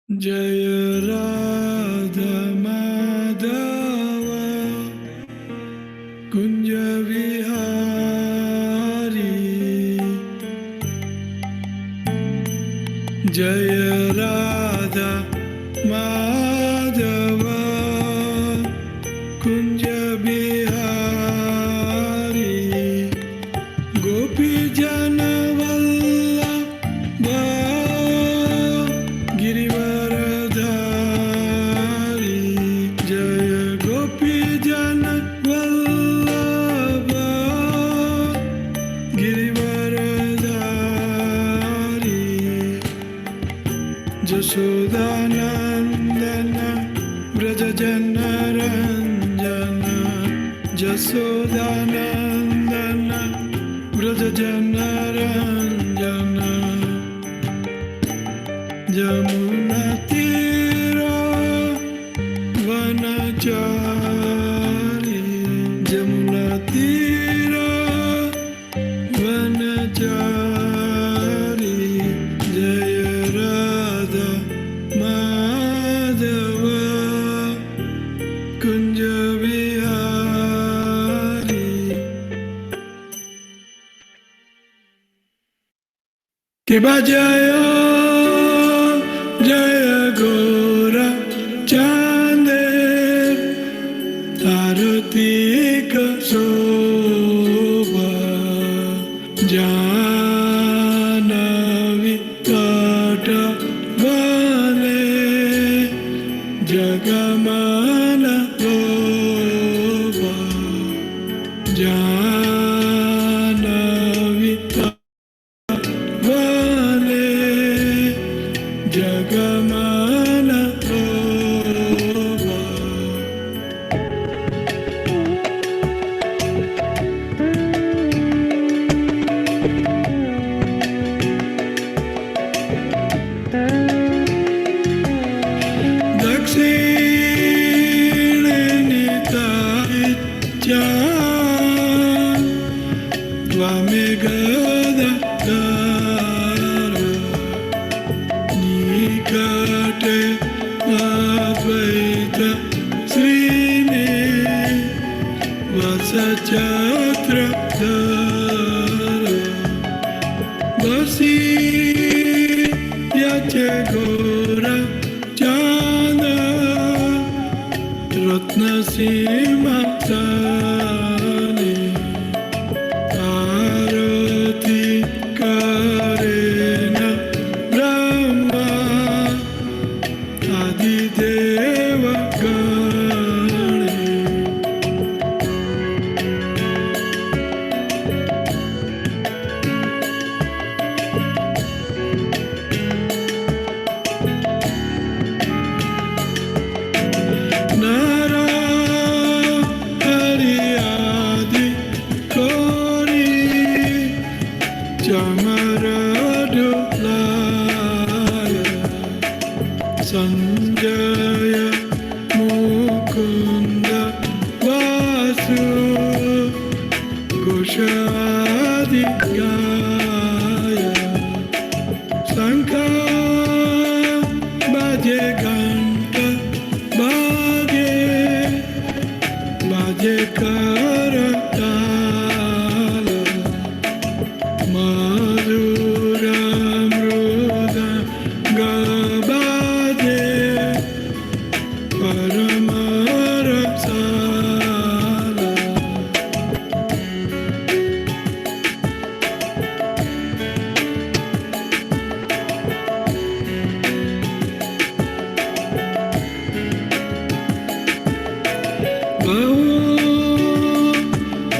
जय राधा माधव कुंज विहारी जय राधा माधव कुंज बिहारी गोपी जन वल्लभ गिरिवरधारी जय गोपी जन वल्लभ गिरिवरधारी जशोदानंदन व्रज जनरंजन जशोदानंदन व्रज जनरंजन यमुना तीरा वनचारी यमुना तीरा वनचारी जय राधा माधव कुंज विहारी के बजाय जय गोरा चांदे आरती का शोभा जानवी काट वाले जगमान शोभा जानवी वाले जगमान शोभा दक्षिण निताइच्छा वामे गदाधर निकटे अद्वैत श्रीने वसचक्रधर बसी याचे घोरा चांद रत्न सिंहासने आरती करेन ब्रह्मा आदिदेव गणे नारा हरि आदि कोरी चमर डुलाय संजय मुकुंद वासु घोषादि गाय शंख बाजे घंट बाजे बाजे करताल मधुर मृदंग बाजे परम रसाल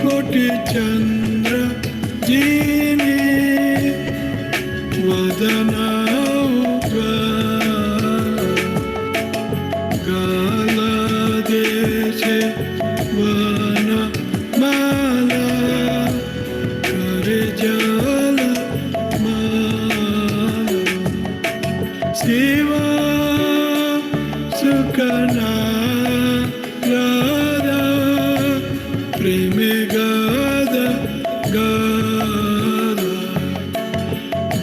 कोटि चंद्र जीने वदना गाल देशे वन माला करे जल माला शिवा सुकना राधा प्रेम गादा गादा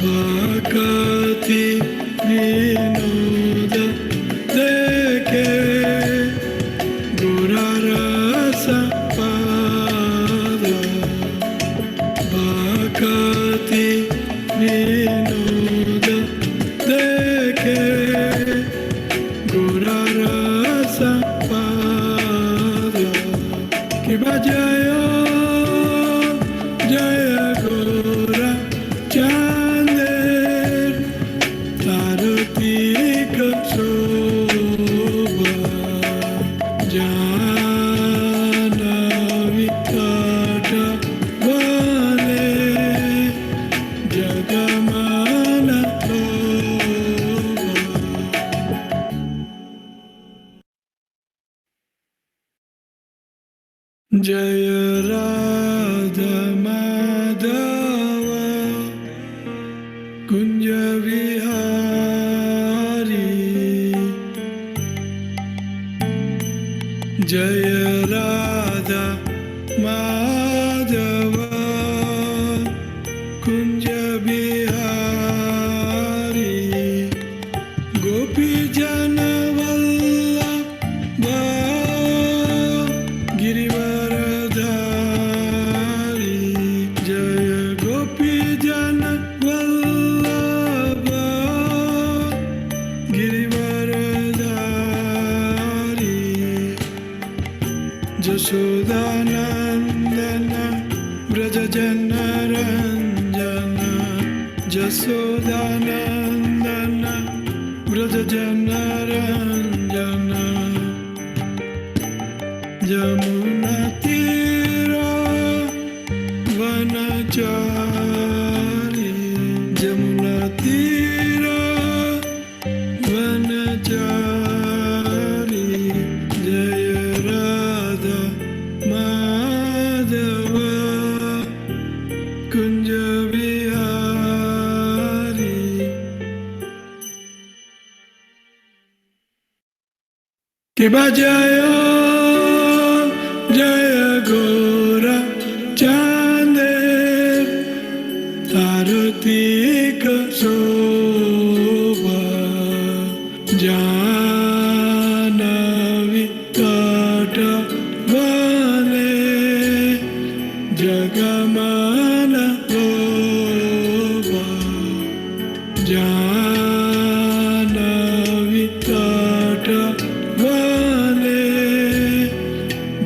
भक्ति विनोद जय राधा माधव कुंज विहारी जय राधा माधव कुंज विहारी गोपी जन वल्लभ गिरिवरधारी जय गोपी जन वल्लभ गिरिवरधारी जशोदानंदन व्रज जनरंजन जशोदानंदन व्रज जनरंजन यमुना तीरा वनचारी यमुना तीरा वनचारी जय राधा माधव कुंज विहारी किबा जय जय गोरा चांदे आरती शोभा जानवी तट वाले जगमान शोभा जानवी तट वाले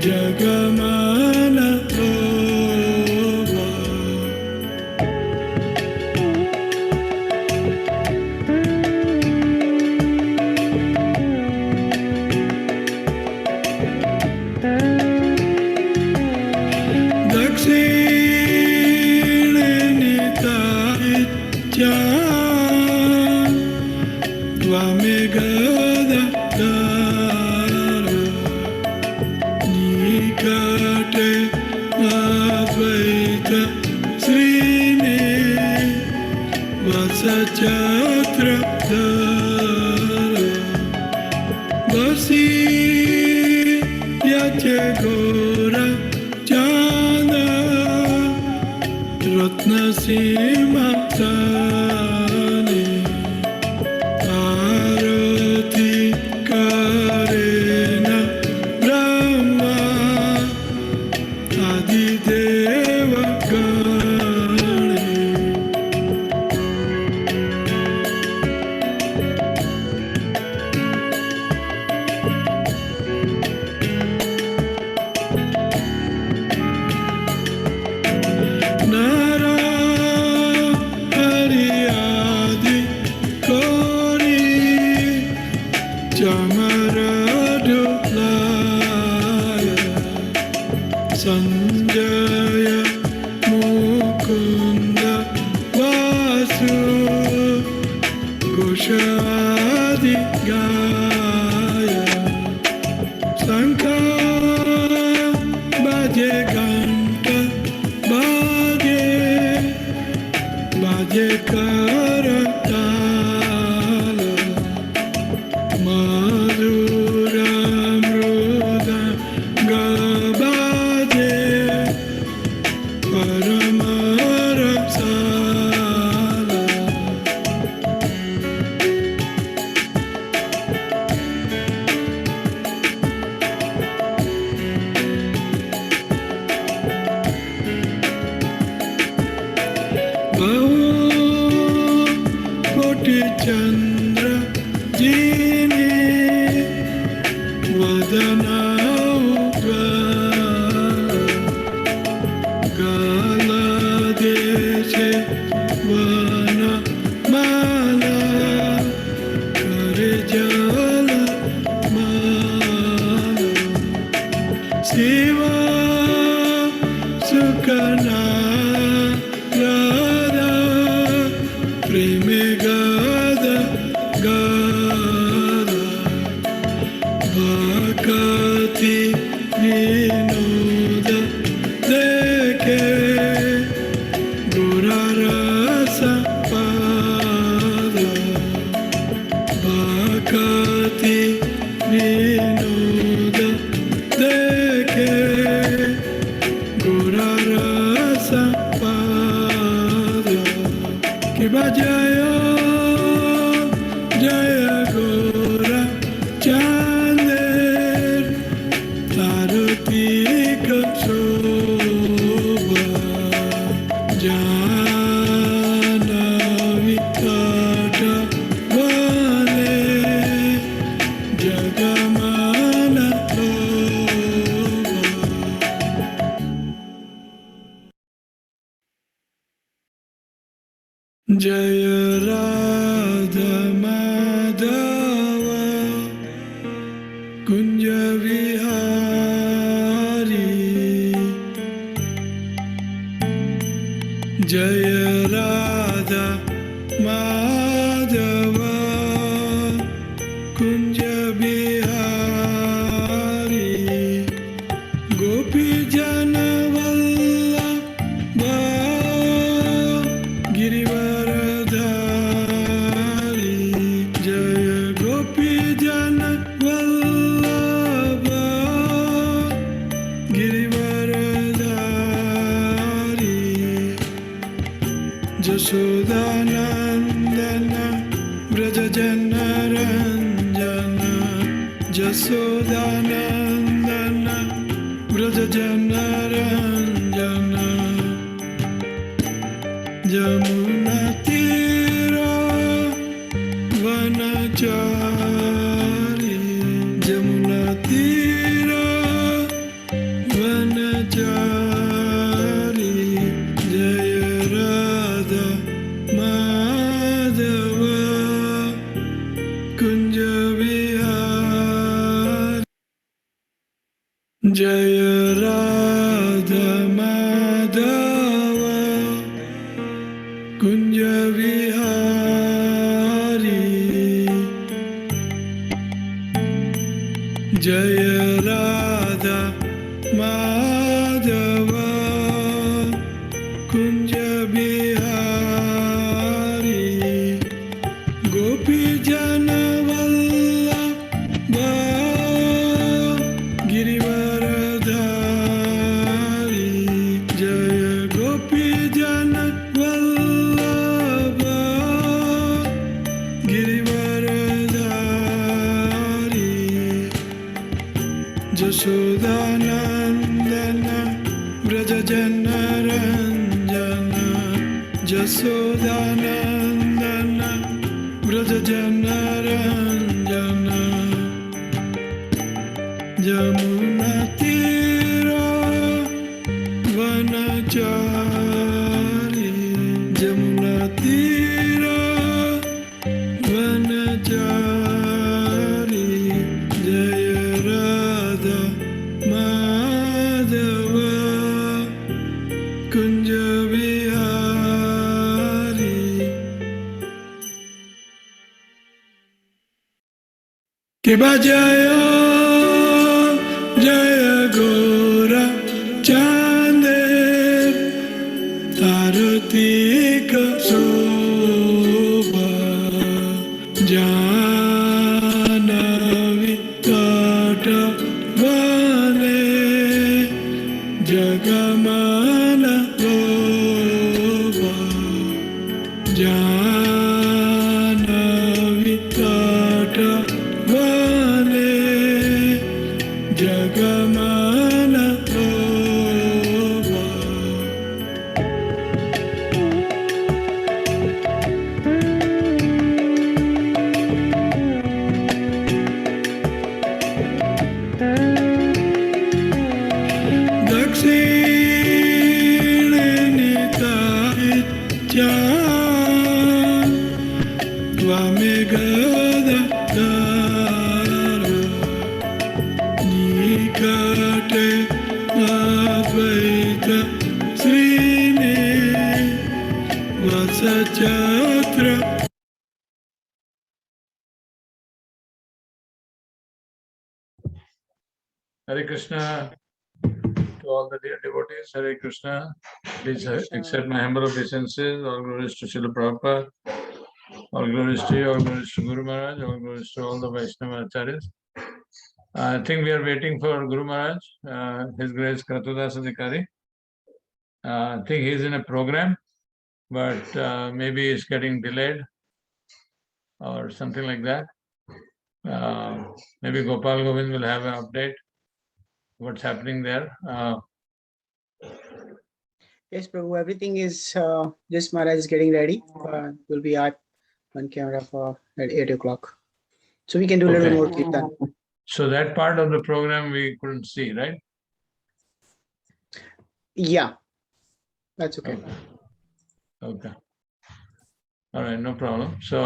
जगमान शोभा दक्षिण निताय वामे गदाधर निकटे अद्वैत श्रीने वसचत्रधर बसी याचे गोरा चांद रत्न सिंहासने आरती करेन ब्रह्मा आदिदेव गणे नारा हरि आदि कोरी चमर डुलाय संजय मुकुंद वासु घोषादि गाय शंख बाजे घंट बाजे बाजे करताल मधुर मृदंग बाजे परम रसाल कोटि चंद्र जीने वदना गाल देशे वन माला करे जल माला शिव सुकना राधा प्रेम गाद गाद vale jagamana lova. Jaya Radha Madhava Kunja Vihari. Jaya Radha Madhava Kunja Vihari. Gopi Jana Vallabha Girivaradhari. Jaya Gopi Jana Vallabha Girivaradhari. Jashodanandana Vrajajana Ranjana. Jashodanandana Vrajajana Ranjana. Jamuna Tira Vanachari. Jamuna Tira Vanachari. Jaya Radha Madhava Kunja Vihari. Jaya Radha Madhava Kunja Vihari. Jaya Radha Madhava Kunja Vihari. Gopi Jana Vallabha Girivaradhari. Jaya Gopi Jana Vallabha Girivaradhari. Jashodanandana Vrajajana Ranjana. Jashodanandana Vrajajana Ranjana. Jamuna Tira Vanachari. Jamuna Tira Vanachari. Jaya Radha Madhava Kunja Vihari. Kiba Jaya Jaya Gora Chande Aratika Sobha Janavi Tata Vale Jagamana Lova. Janavi Tata Vale Jagamana Lova. Dakshine Nitya Tvame Gada Dara Nikate Advaita Srini Vasachatra. Hare Krishna to all the dear devotees. Hare Krishna. Please accept my humble obeisances. All glories to Srila Prabhupada. All glories to you. All glories to Guru Maharaj. All glories to all the Vaishnava Acharyas. I think we are waiting for Guru Maharaj, His Grace Kratu dās Adhikārī. I think he is in a program, but maybe it's getting delayed or something like that. Maybe Gopal Govind will have an update what's happening there. Yes, Prabhu, everything is just Maharaj is getting ready. Will be one camera for at 8 o'clock. So we can do a little Okay. more kirtan. So that part of the program we couldn't see, right? Yeah, that's okay. Okay. All right, no problem. So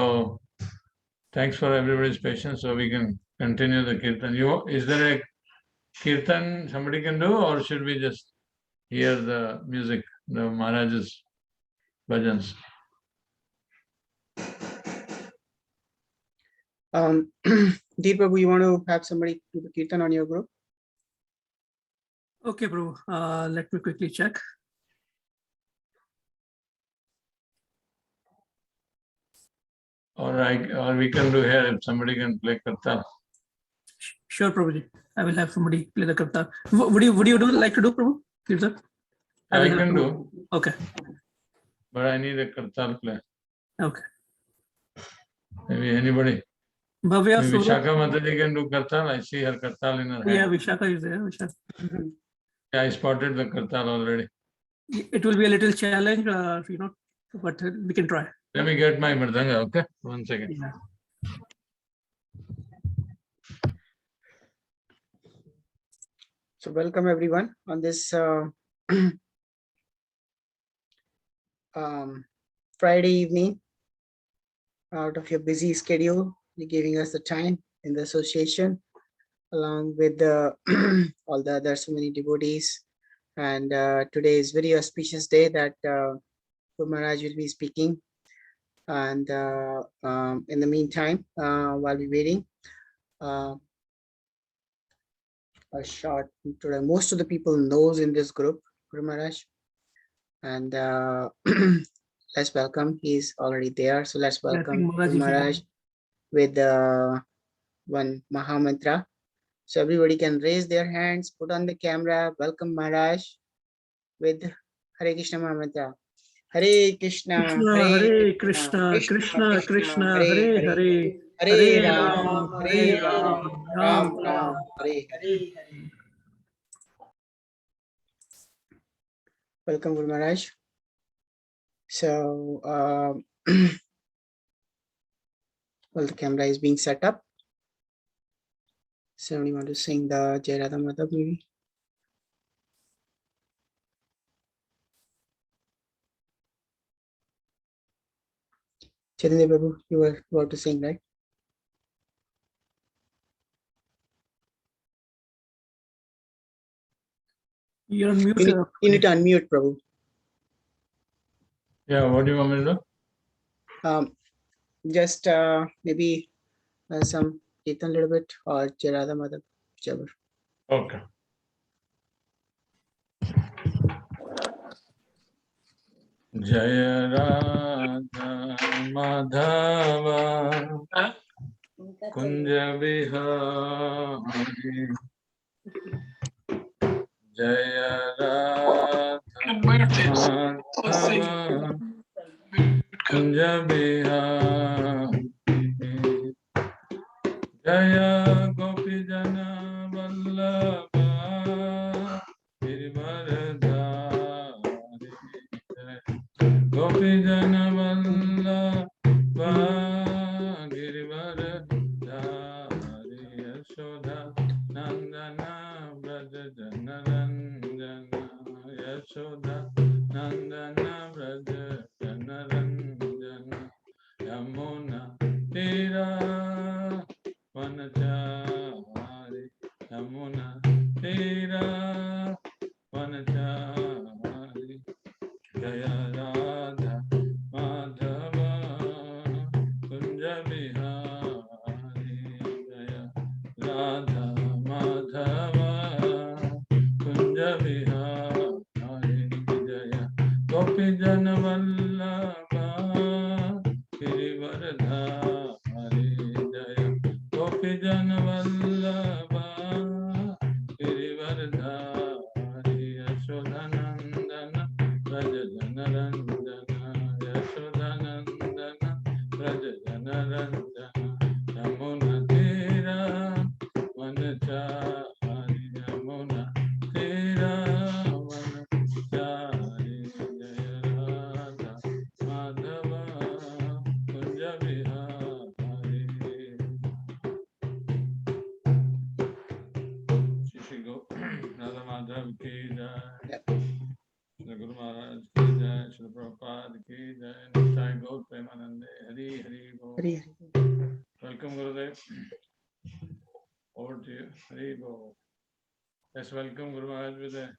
thanks for everybody's patience. So we can continue the kirtan. Is there a kirtan somebody can do, or should we just hear the music, the Maharaj's bhajans? Deep Prabhu, you want to have somebody do the kirtan on your group? Okay, bro. Let me quickly check. Or we can do here if somebody can play kartal. Sure, Prabhuji. I will have somebody play the kirtan. Would you like to do, Prabhu? Kirtan? I will have can to- do, Okay. but I need a kartal player. Okay. Maybe anybody. Bhavya, Maybe Suraj? Shaka Mataji can do kartal. I see her kartal in her hand. Yeah, Vishaka is there. Vishaka. Yeah, I spotted the kartal already. It will be a little challenge, but we can try. Let me get my mridanga, okay? 1 second. Yeah. So welcome everyone on this Friday evening. Out of your busy schedule, you're giving us the time in the association, along with all the other so many devotees. And today is very auspicious day that Guru Maharaj will be speaking. And in the meantime, while we're waiting, a short today. Most of the people knows in this group Guru Maharaj, and let's welcome. He's already there, so let's I think welcome Maharaj Guru is here. Maharaj with one Maha Mantra. So everybody can raise their hands, put on the camera. Welcome Maharaj with Hare Krishna Maha Mantra. Hare Krishna, Hare Krishna, Krishna Krishna, Hare Hare, Hare Ram, Hare Ram, Ram Ram, Hare Hare. Welcome, Guru Maharaj. So, well, the camera is being set up. Somebody want to sing the Jai Radha Madhav maybe? Chaitanya Babu, you were about to sing, right? You're on mute. You need to unmute, Prabhu. Yeah, what do you want me to do? Just maybe some Kirtan a little bit or Jai Radha Madhav, whichever. Okay. Jaya Radha Madhava Kunja Vihari Jaya Radha Madhava Kunja Vihari Jaya Gopi Jana Vallabha Girivardhari Gopi Jana Vallabha Girivardhari Yashoda Nandana Braja Janaranjana Yashoda Nandana Braja Janaranjana Yamuna Tira Vanachari Yamuna Tira Vanachari Jaya Radha Madhava Kunja Vihari Jaya Radha Madhava Kunja Vihari Jaya Gopi Jana Vallabha Girivardhari Jaya Gopi Jana Vallabha Girivardhari Yashodanandana Braja Janaranjana Yashodanandana Braja Janaranjana Yamuna Tira Vanachari Yamuna Tira Vanachari Jaya Radha Madhava Kunja Vihari Hari Hari. Welcome, Gurudev. Over to you. Hari Bol. Let's welcome Guru Maharaj with a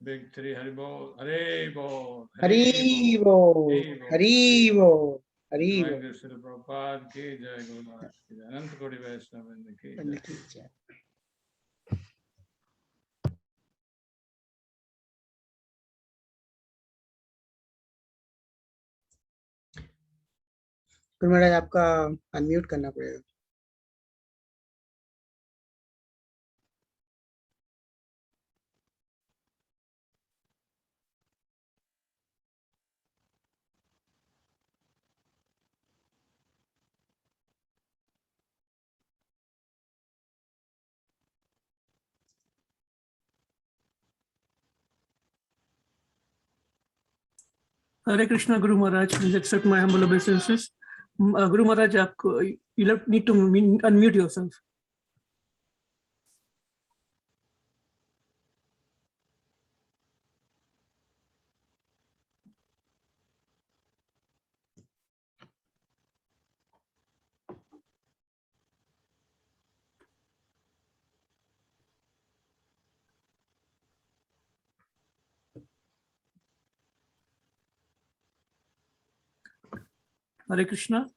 big three Hari Bol. Hari Bol. Hari Bol. Hari Bol. Hari Jai Bol. Guru Srila Prabhupada ki jai, Guru Maharaj ki jai, Anant Koti Vaishnava ki jai. Guru Maharaj आपका unmute करना पड़ेगा. Hare Krishna, Guru Maharaj. Please accept my humble obeisances. Guru Maharaj, you need to unmute yourself. Hare Krishna.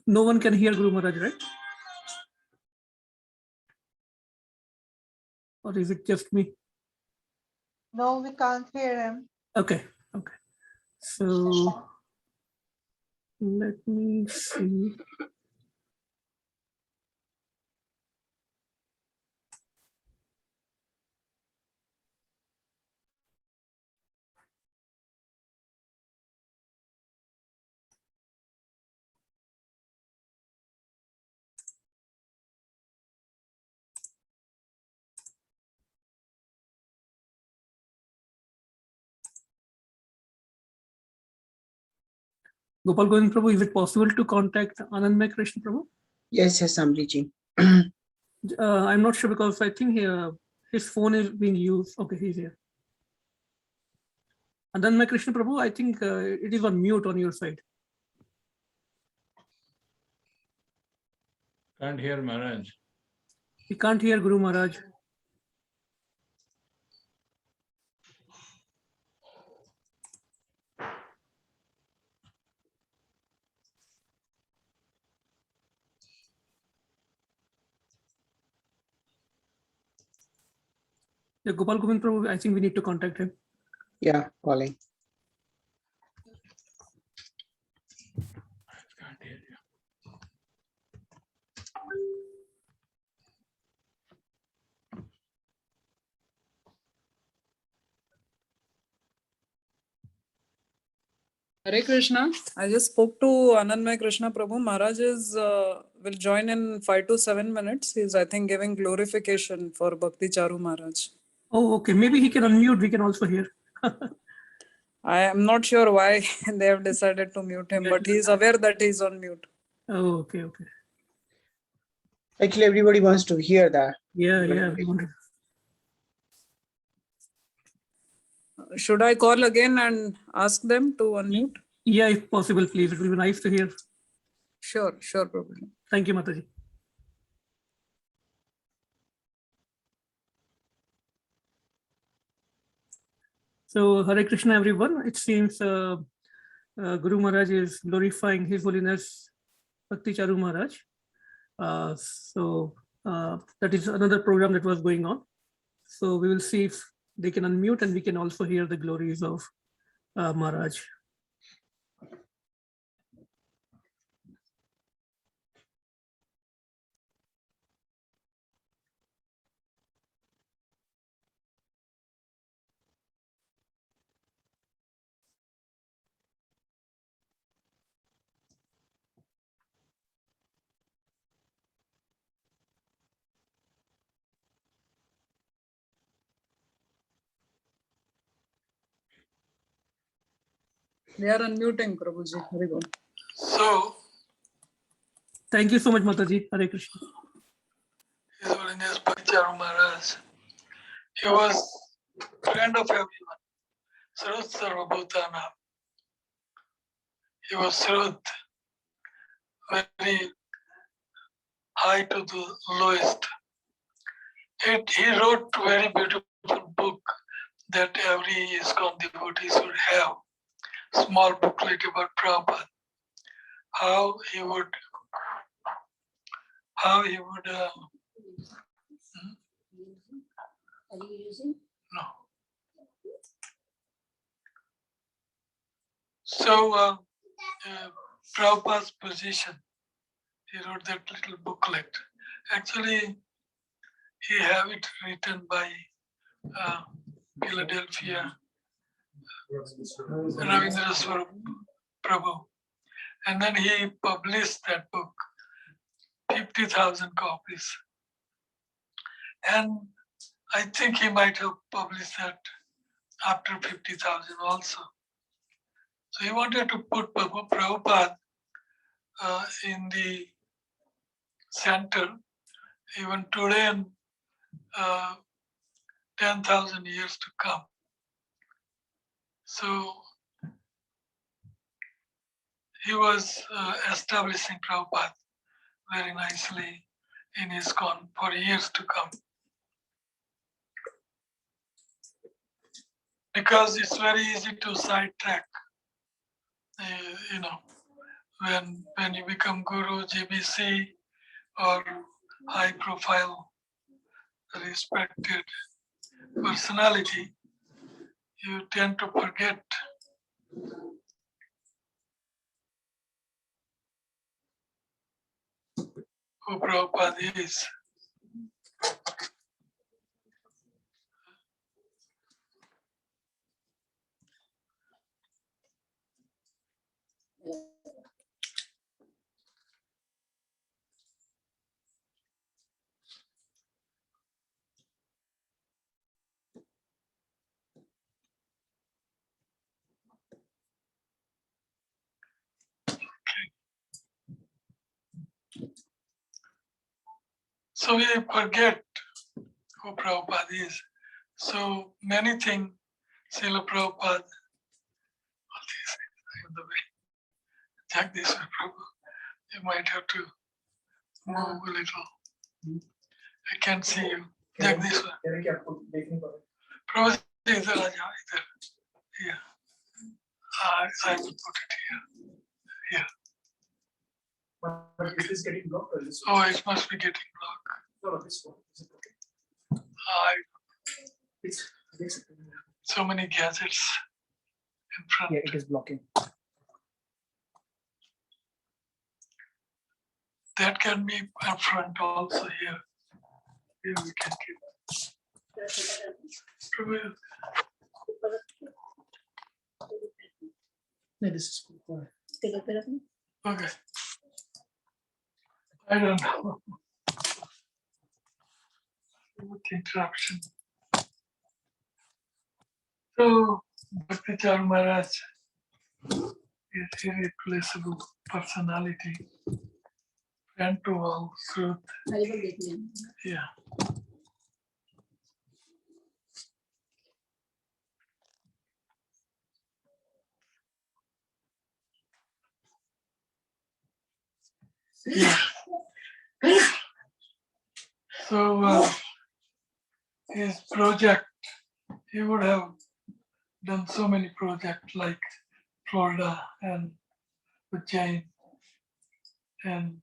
No one can hear Guru Maharaj, right? Or is it just me? No, we can't hear him. Okay, okay. So let me see. Gopal Govind Prabhu, is it possible to contact Anandmay Krishna Prabhu? Yes, yes, Amriji. I'm not sure because I think his phone is being used. Okay, he's here. Anandmay Krishna Prabhu, I think it is on mute on your side. Can't hear Maharaj. We can't hear Guru Maharaj. Yeah, Gopal Govind Prabhu, I think we need to contact him. Yeah, calling. Can't hear you. Hare Krishna. I just spoke to Anandmay Krishna Prabhu. Maharaj will join in 5 to 7 minutes. He's, I think, giving glorification for Bhakti Charu Maharaj. Oh, okay. Maybe he can unmute. We can also hear. I am not sure why they have decided to mute him, but he is aware that he is on mute. Oh, okay, okay. Actually, everybody wants to hear that. Yeah, yeah. We wanted. Should I call again and ask them to unmute? Yeah, if possible, please. It will be nice to hear. Sure, sure, Prabhu. Thank you, Mataji. So, Hare Krishna, everyone. It seems Guru Maharaj is glorifying His Holiness Bhakti Charu Maharaj. That is another program that was going on. So we will see if they can unmute and we can also hear the glories of Maharaj. They are unmuting, Prabhuji. Hare Bol. So, Thank you so much, Mataji. Hare Krishna. His Holiness Bhakti Charu Maharaj He was friend of everyone. Srut Sarvabhutana. He was Srut, very high to the lowest. He wrote very beautiful book that every ISKCON devotee should have. Small booklet about Prabhupada. How he would Are you using? no. So Prabhupada's position, he wrote that little booklet. Actually, he have it written by Philadelphia Ravindra Swarup Prabhu. And then he published that book, 50,000 copies. And I think he might have published that after 50,000 also. So he wanted to put Prabhupada in the center, even today and 10,000 years to come. So he was establishing Prabhupada very nicely in ISKCON for years to come. Because it's very easy to sidetrack, when you become guru, GBC, or high profile, respected personality, you tend to forget who Prabhupada is. So we forget who Prabhupada is. So many things, Srila Prabhupada, all these things in the way. Jagdishwar Prabhu, you might have to move a little. I can't see you. Jagdishwar. Prabhu, idhar aa jao, idhar. Here. I will put it here. Here. Is this getting blocked or this Oh, it must be getting blocked. No, this one. Is it okay? It's So many gadgets in front. yeah, it is blocking. That can be in front also here. Here we can keep. Prabhu, No, this is cool. okay. I don't know. What interruption. So, Bhakti Char Maharaj is irreplaceable personality. Friend to all, truth. Yeah. Yeah. So his project, he would have done so many projects like Florida and Ujjain and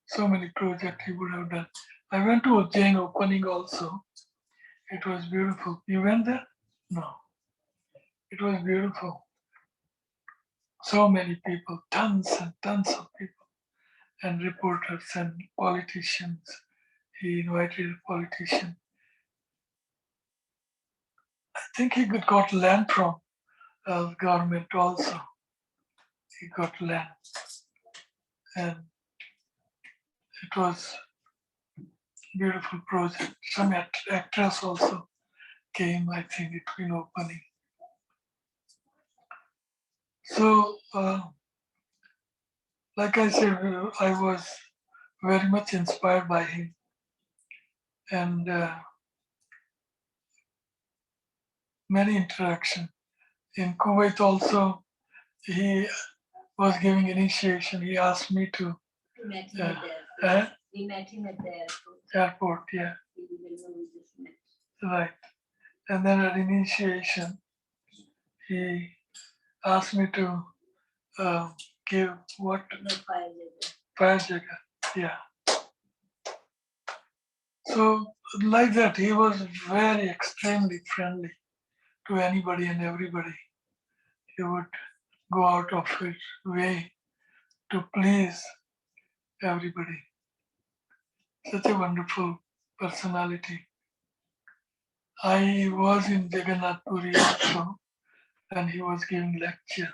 so many projects he would have done. I went to Ujjain opening also. It was beautiful. You went there? No. It was beautiful. So many people, tons and tons of people, and reporters and politicians. He invited a politician. I think he got land from government also. He got land. And it was beautiful project. Some actress also came, I think, between opening. So, like I said, I was very much inspired by him. and many interaction. In Kuwait also, he was giving initiation. He asked me to. We met him at the airport. We met him at the airport. Airport, yeah, We didn't know we just met. right. And then at initiation, he asked me to give what? No fire later. Fire jaga, yeah. So like that, he was very extremely friendly to anybody and everybody. He would go out of his way to please everybody. Such a wonderful personality. I was in Jagannath Puri also, and he was giving lecture.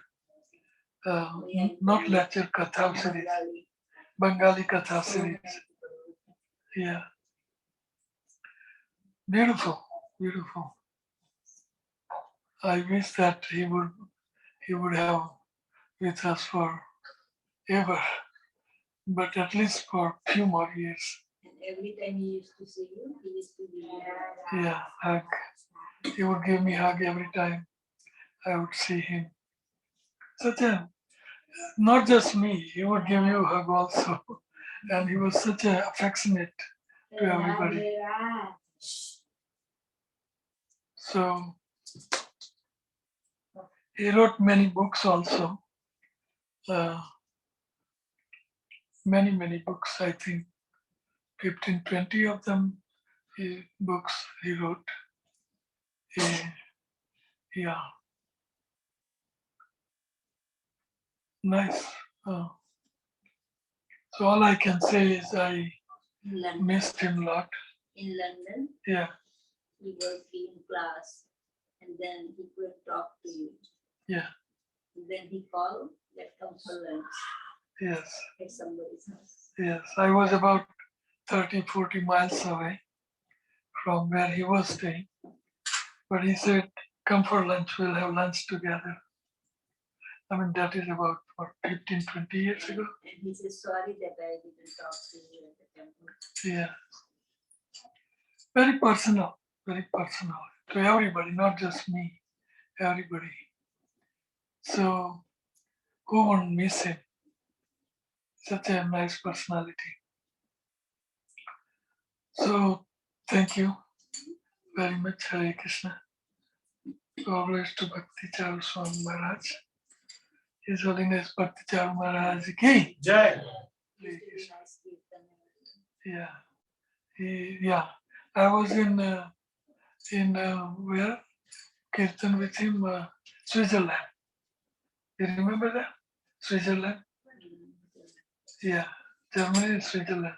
Not lecture, Katha series, Bengali Katha series. Yeah. Beautiful, beautiful. I wish that he would have with us forever, but at least for a few more years. And every time he used to see you, he used to be there. Yeah, hug. He would give me a hug every time I would see him. Such a, not just me, he would give you a hug also. And he was such a affectionate to everybody. So he wrote many books also. Many books, I think 15, 20 of them books he wrote. Yeah. Nice. So all I can say is I In London. missed him a lot. In London, Yeah, he was in class, and then he could talk to you. yeah, And then he called, let's come for lunch yes, at somebody's house. yes. I was about 30, 40 miles away from where he was staying. But he said, come for lunch, we'll have lunch together. I mean, that is about, what, 15, 20 years ago? And he said, sorry that I didn't talk to you at the temple. Yeah. Very personal to everybody, not just me, everybody. So who won't miss him? Such a nice personality. So thank you very much, Hare Krishna. Always to Bhakti Charu Swami Maharaj. His Holiness Bhakti Charu Maharaj ki. Jai. He used to be nice kirtan. Yeah. Yeah. I was in where? Kirtan with him, Switzerland. You remember that? Switzerland? Yeah. Germany and Switzerland.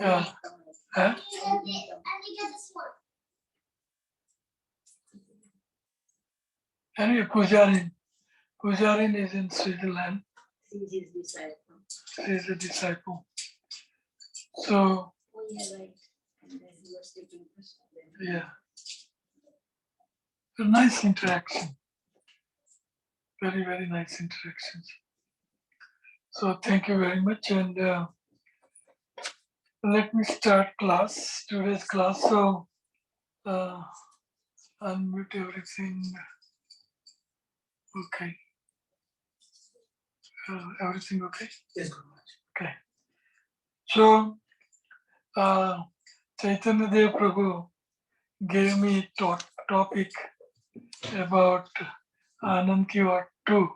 Huh? Anyway, Pujarin is in Switzerland. He's his disciple. He's a disciple. So, Oh, yeah, right. And then he was taking prasad. yeah. A nice interaction. Very, very nice interactions. So thank you very much. And let me start today's class. So unmute everything. Okay. Everything okay? Yes, Guru Maharaj. Okay. So Chaitanya Dev Prabhu gave me topic about Anand Ki Vaat 2.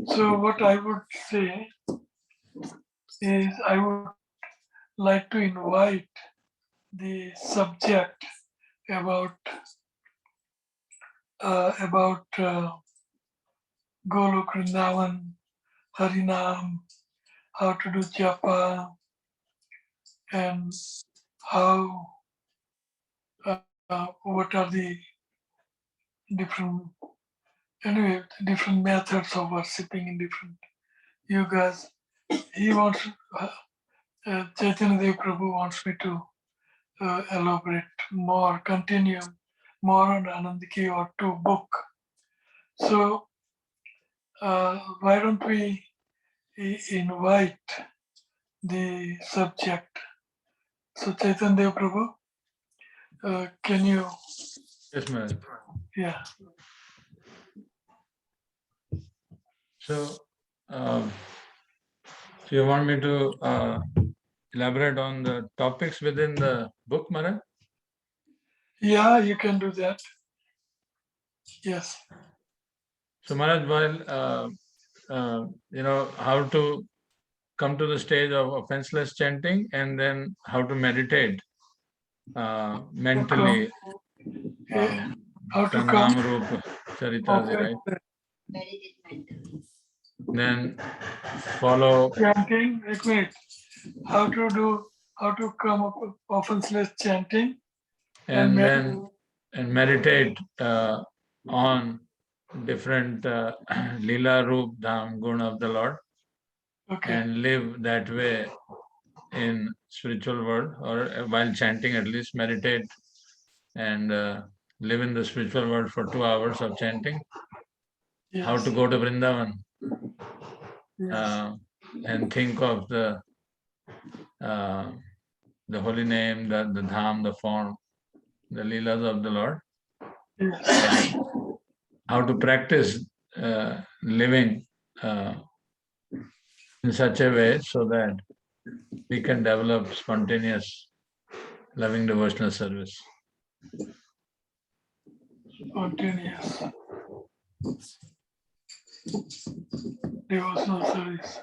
So what I would say is I would like to invite the subject about Golok Vrindavan, Harinam, how to do japa, and how what are the different methods of worshipping in different yugas. He wants Chaitanya Dev Prabhu wants me to elaborate more, continue more on Anand Ki Vaat 2 book. So why don't we invite the subject. So Chaitanya Prabhu, can you? Yes, Maharaj. Yeah. So, so you want me to elaborate on the topics within the book, Maharaj? Yeah, you can do that. Yes. So, Maharaj, while how to come to the stage of offenseless chanting and then how to meditate mentally. How to come? Pranam Rupa Charitasi, right? Meditate mentally. Then follow. Chanting, wait. How to come up with offenseless chanting And then meditate on different Leela Roop Dham Gun of the Lord. Okay. And live that way in spiritual world, or while chanting at least meditate and live in the spiritual world for 2 hours of chanting. Yes. How to go to Vrindavan. Yes. And think of the holy name, the dham, the form, the leelas of the Lord. Yes. How to practice living in such a way so that we can develop spontaneous loving devotional service. Spontaneous devotional service.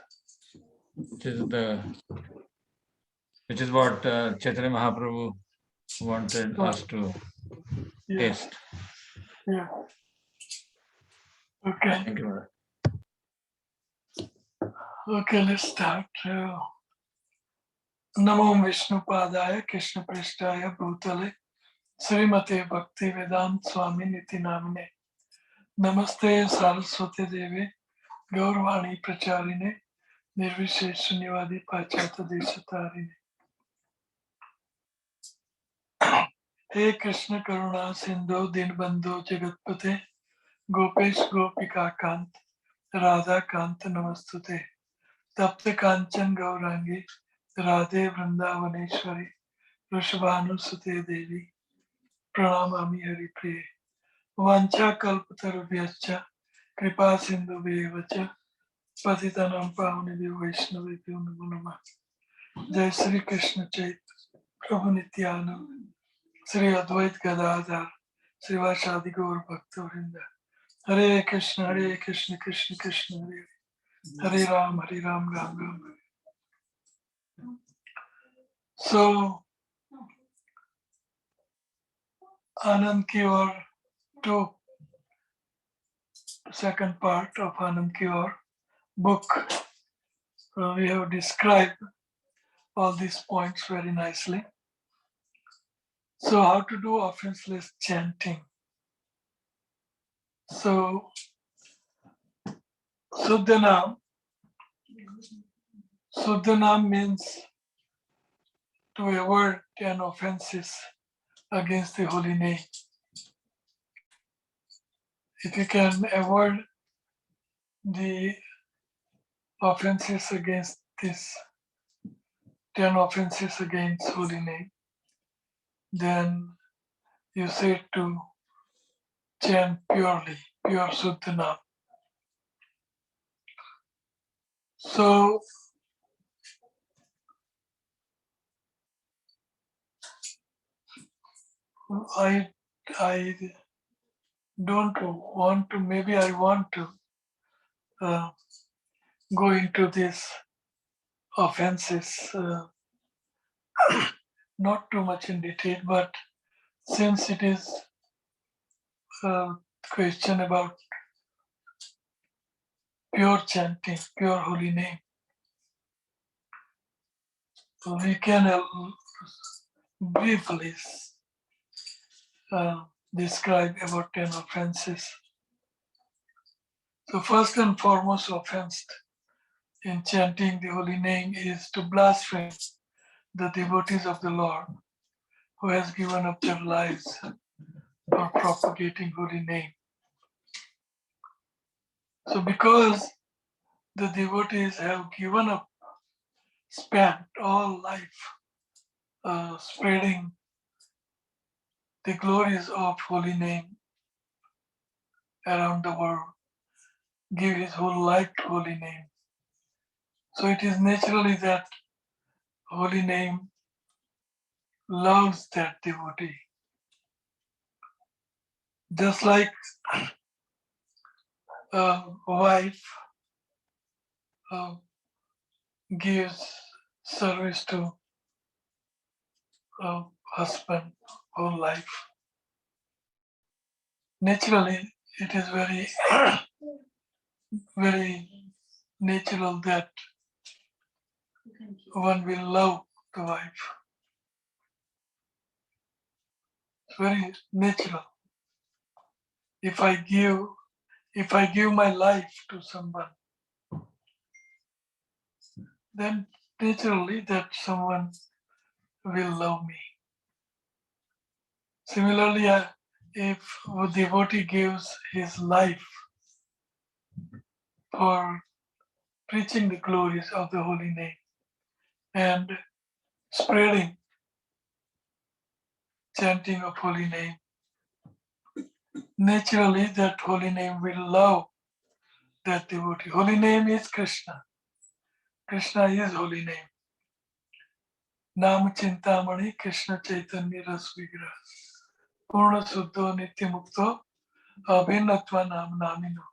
Which is what Chaitanya Mahaprabhu wanted us to taste. Yeah. Okay. Thank you, Maharaj. Okay, let's start. Namo Vishnu Padaya Krishna Prasthaya Bhutale Srimate Bhakti Vedant Swami Niti Namine Namaste Saraswati Devi Gaurvani Pracharine Nirvishesh Sunyavadi Pachata Deshatarine. Hey Krishna Karuna Sindhu Dinbandhu Jagatpate Gopesh Gopika Kant Radha Kant Namastute Tapte Kanchan Gaurangi Radhe Vrindavaneshwari Rushabhanu Sute Devi Pranamami Hari Priye Vancha Kalpatarubhyacha Kripa Sindhu Bevacha Patitanam Pavnibhyo Vaishnavibhyo Namo Namah. Jai Sri Krishna Chaitanya Prabhu Nityananda Sri Advait Gadadhar Sri Vasadi Gaur Bhakta-vrinda. Hare Krishna Krishna Krishna Hare Hare Ram Ram Ram. So Anand Ki Aur 2, second part of Anand Ki Aur book. We have described all these points very nicely. So how to do offenseless chanting. So Suddhanam means to avoid 10 offenses against the holy name. If you can avoid the offenses against this 10 offenses against holy name, then you say to chant purely, pure Suddhanam. So I don't want to, maybe I want to go into these offenses, not too much in detail, but since it is a question about pure chanting, pure holy name, so we can briefly describe about 10 offenses. So first and foremost offense in chanting the holy name is to blaspheme the devotees of the Lord who has given up their lives for propagating holy name. So because the devotees have given up spent all life spreading the glories of holy name around the world, give his whole life to holy name. So it is naturally that holy name loves that devotee. Just like a wife gives service to a husband whole life. Naturally, it is very, very natural that one will love the wife. It's very natural. If I give my life to someone, then naturally that someone will love me. Similarly, if a devotee gives his life for preaching the glories of the holy name and spreading chanting of holy name, naturally that holy name will love that devotee. Holy name is Krishna. Krishna is holy name. Nam Chintamani Krishna Chaitanya Rasvigra. Purna Suddho Nitya Mukto Abhinatva Nam Namino.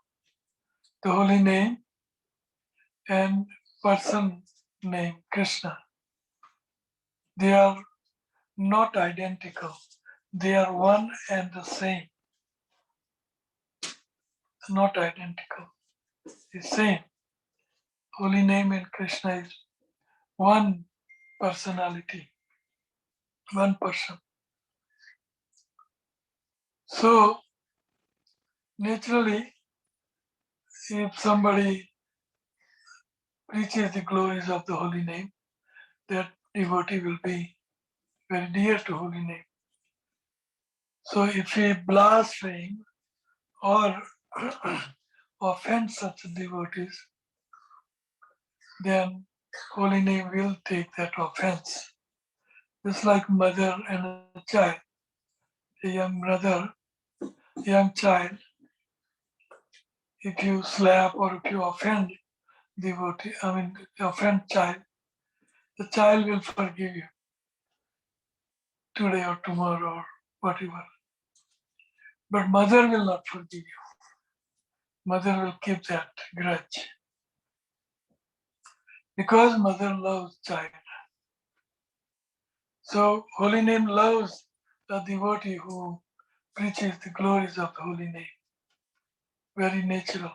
The holy name and person name Krishna, they are not identical. They are one and the same. Not identical. The same. Holy name and Krishna is one personality, one person. So naturally, if somebody preaches the glories of the holy name, that devotee will be very dear to holy name. So if he blaspheme or offend such devotees, then holy name will take that offense. Just like mother and a child, a young brother, young child, if you slap or if you offend devotee, offend child, the child will forgive you today or tomorrow or whatever. But mother will not forgive you. Mother will keep that grudge. Because mother loves child. So holy name loves a devotee who preaches the glories of the holy name. Very natural.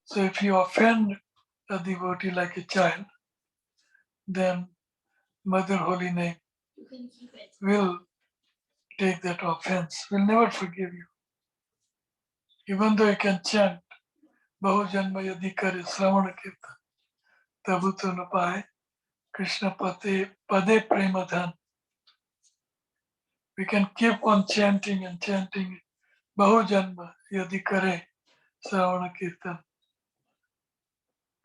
So if you offend a devotee like a child, then Mother Holy Name will take that offense, will never forgive you. Even though you can chant Bahu Janma Adhikārī Shravana Kirtan, Tabuto Napai, Krishna Pade Premadhan. We can keep on chanting and chanting Bahu Janma Adhikārī Shravana Kirtan,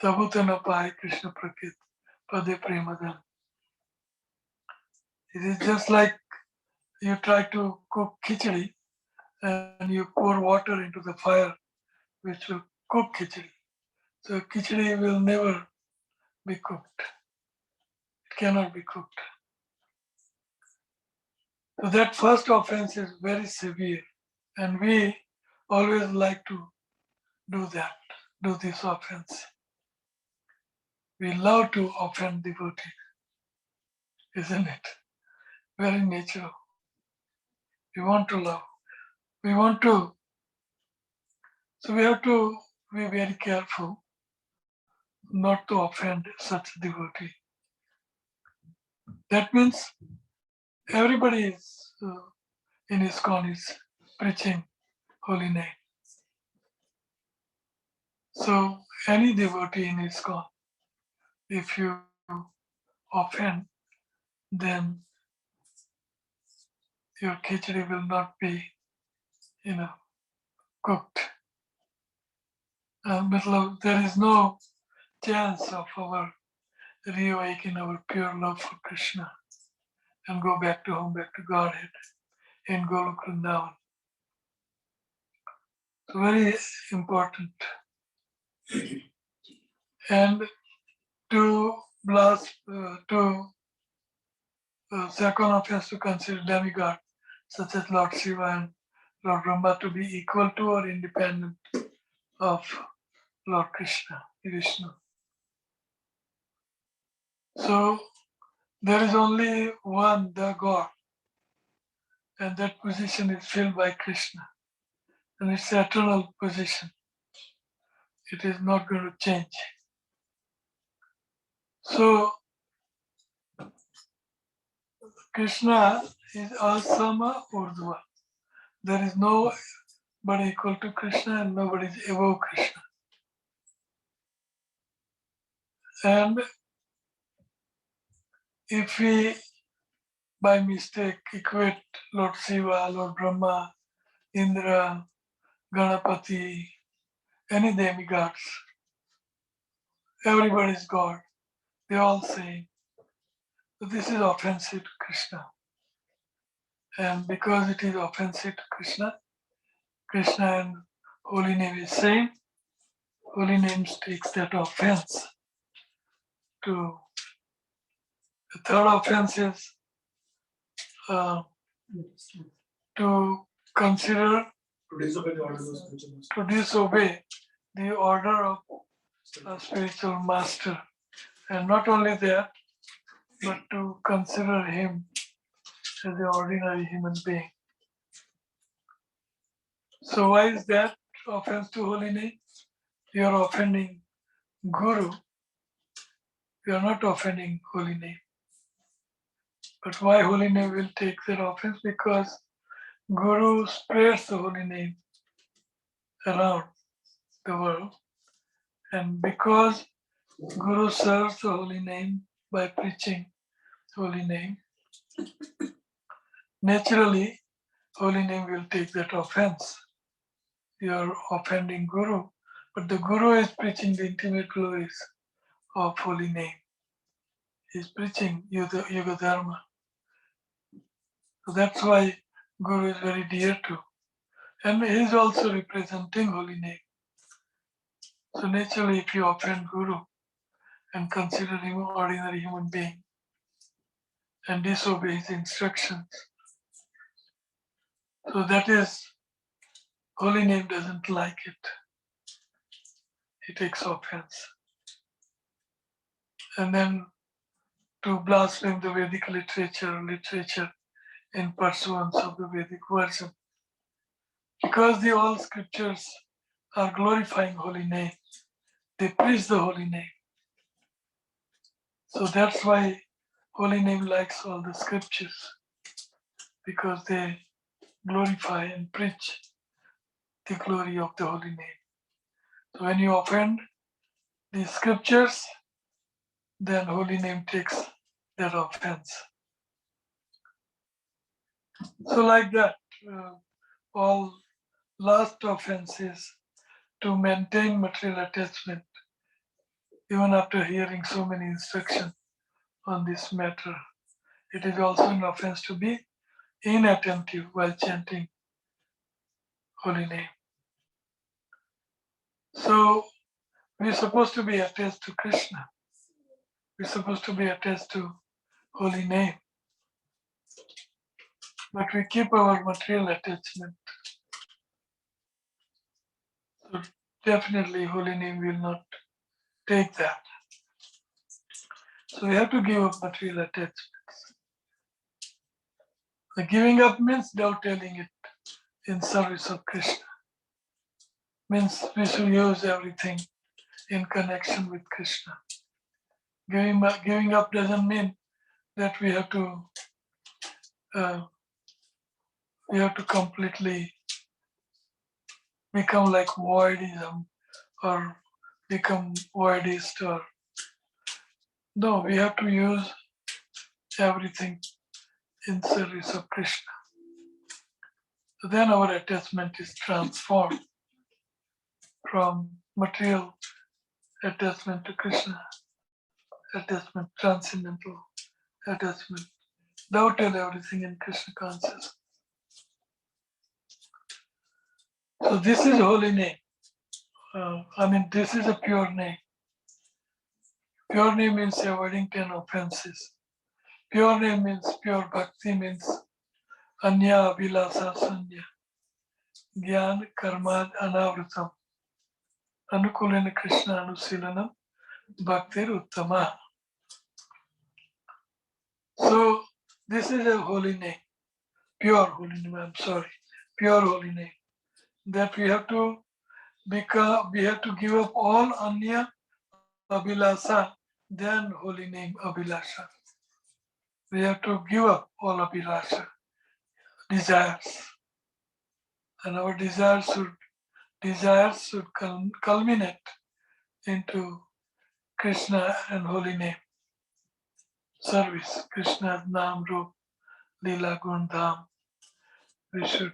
Tabuto Napai, Krishna Pade Premadhan. It is just like you try to cook khichdi and you pour water into the fire which will cook khichdi. So khichdi will never be cooked. It cannot be cooked. So that first offense is very severe, and we always like to do that, do this offense. We love to offend devotees, isn't it? Very natural. We want to love. We want to. So we have to be very careful not to offend such devotee. That means everybody is in ISKCON is preaching holy name. So any devotee in ISKCON, if you offend, then your khichdi will not be, cooked. There is no chance of our reawaken our pure love for Krishna and go back to home, back to Godhead in Golok Vrindavan. So very important. And to blast, second offense to consider demigod such as Lord Shiva and Lord Brahma to be equal to or independent of Lord Krishna, Vishnu. So there is only one, the God, and that position is filled by Krishna, and it's an eternal position. It is not going to change. So Krishna is Asama Urdhva. There is nobody equal to Krishna and nobody is above Krishna. And if we by mistake equate Lord Shiva, Lord Brahma, Indra, Ganapati, any demigods, everybody is God. They all say this is offensive to Krishna. And because it is offensive to Krishna, Krishna and holy name is same. Holy names takes that offense. To the third offense is to consider To disobey the order of spiritual master. to disobey the order of a spiritual master. And not only that, but to consider him as an ordinary human being. So why is that offense to holy name? You are offending Guru. You are not offending holy name. But why holy name will take that offense? Because Guru spreads the holy name around the world. And because Guru serves the holy name by preaching holy name, naturally, holy name will take that offense. You are offending Guru, but the Guru is preaching the intimate glories of holy name. He is preaching Yuga Dharma. So that's why Guru is very dear to. And he is also representing holy name. So naturally, if you offend Guru and consider him an ordinary human being and disobey his instructions, so that is, holy name doesn't like it. He takes offense. And then to blaspheme the Vedic literature in pursuance of the Vedic version. Because the all scriptures are glorifying holy name, they preach the holy name. So that's why holy name likes all the scriptures, because they glorify and preach the glory of the holy name. So when you offend the scriptures, then holy name takes that offense. So like that, all last offense is to maintain material attachment, even after hearing so many instructions on this matter. It is also an offense to be inattentive while chanting holy name. So we're supposed to be attached to Krishna. We're supposed to be attached to holy name. But we keep our material attachment. So definitely holy name will not take that. So we have to give up material attachments. The giving up means dovetailing it in service of Krishna. Means we should use everything in connection with Krishna. Giving up doesn't mean that we have to completely become like voidism or become voidist, or no, we have to use everything in service of Krishna. So then our attachment is transformed from material attachment to Krishna attachment, transcendental attachment, doubted everything in Krishna consciousness. So this is holy name. This is a pure name. Pure name means avoiding 10 offenses. Pure name means pure bhakti means anya abhilasa sunya. Gyan karmad anavritam. Anukulena Krishna anusilanam bhaktir uttama. So this is a holy name. Pure holy name, I'm sorry. Pure holy name. That we have to give up all anya abhilasa, then holy name abhilasha. We have to give up all abhilasha, desires. And our desires should culminate into Krishna and holy name. Service, Krishna's Naam, Rup, Leela, Gun, Dham. We should.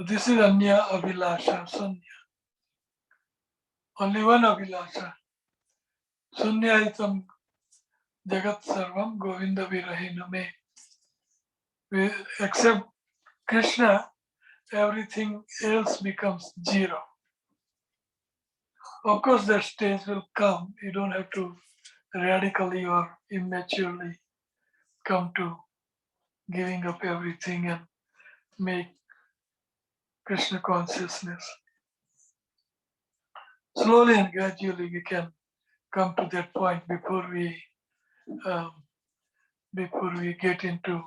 This is Anya Abhilasha, Sunya. Only one Abhilasha. Sunyaitam Jagat Sarvam Govinda Virahina Me. Except Krishna, everything else becomes zero. Of course, that stage will come. You don't have to radically or immaturely come to giving up everything and make Krishna consciousness. Slowly and gradually we can come to that point before we get into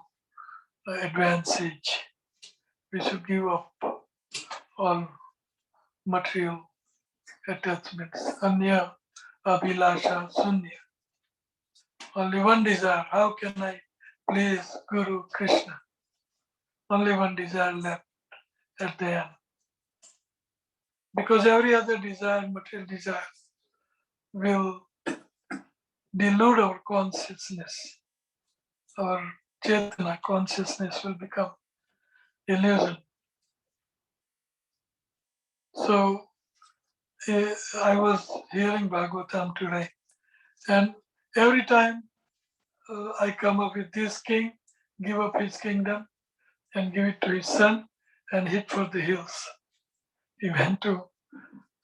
advanced age. We should give up all material attachments. Anya abhilasha sunya. Only one desire. How can I please Guru Krishna? Only one desire left at the end. Because every other desire, material desire, will delude our consciousness. Our Chetana consciousness will become illusion. So I was hearing Bhagavatam today, and every time I come up with this king, give up his kingdom and give it to his son and hit for the hills. He went to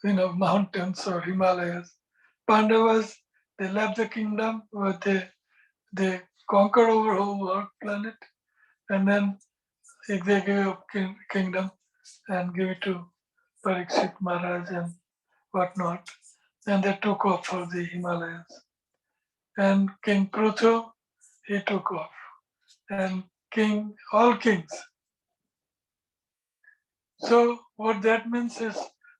mountains or Himalayas. Pandavas, they left the kingdom, but they conquered over whole world planet, and then they gave up kingdom and gave it to Parikshit Maharaj and whatnot, and they took off for the Himalayas. And King Kratu, he took off, and all kings. So what that means is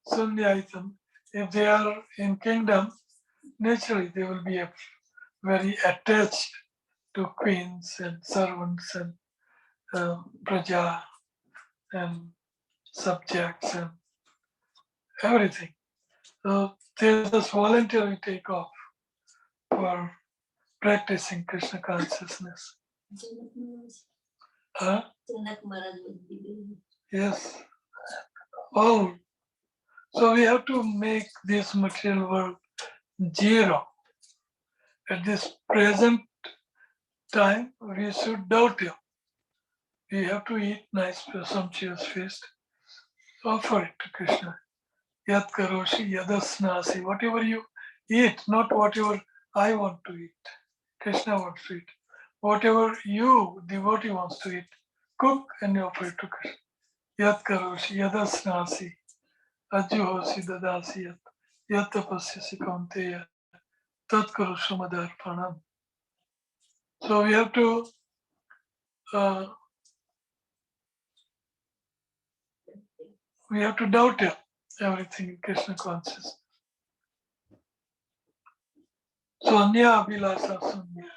Sunyaitam. If they are in kingdom, naturally they will be very attached to queens and servants and praja and subjects and everything. So they just voluntarily take off for practicing Krishna consciousness. Huh? Yes. All. So we have to make this material world zero. At this present time, we should doubt him. We have to eat nice sumptuous feast. Offer it to Krishna. Yat karoshi yadasnasi. Whatever you eat, not whatever I want to eat. Krishna wants to eat. Whatever you, devotee, wants to eat, cook and offer it to Krishna. Yat karoshi yadasnasi. Ajjuhosi dadasi yat. Yat tapasyasi kaunteya. Tat karusha madarpanam. So we have to doubt everything in Krishna consciousness. So anya abhilasa sunya.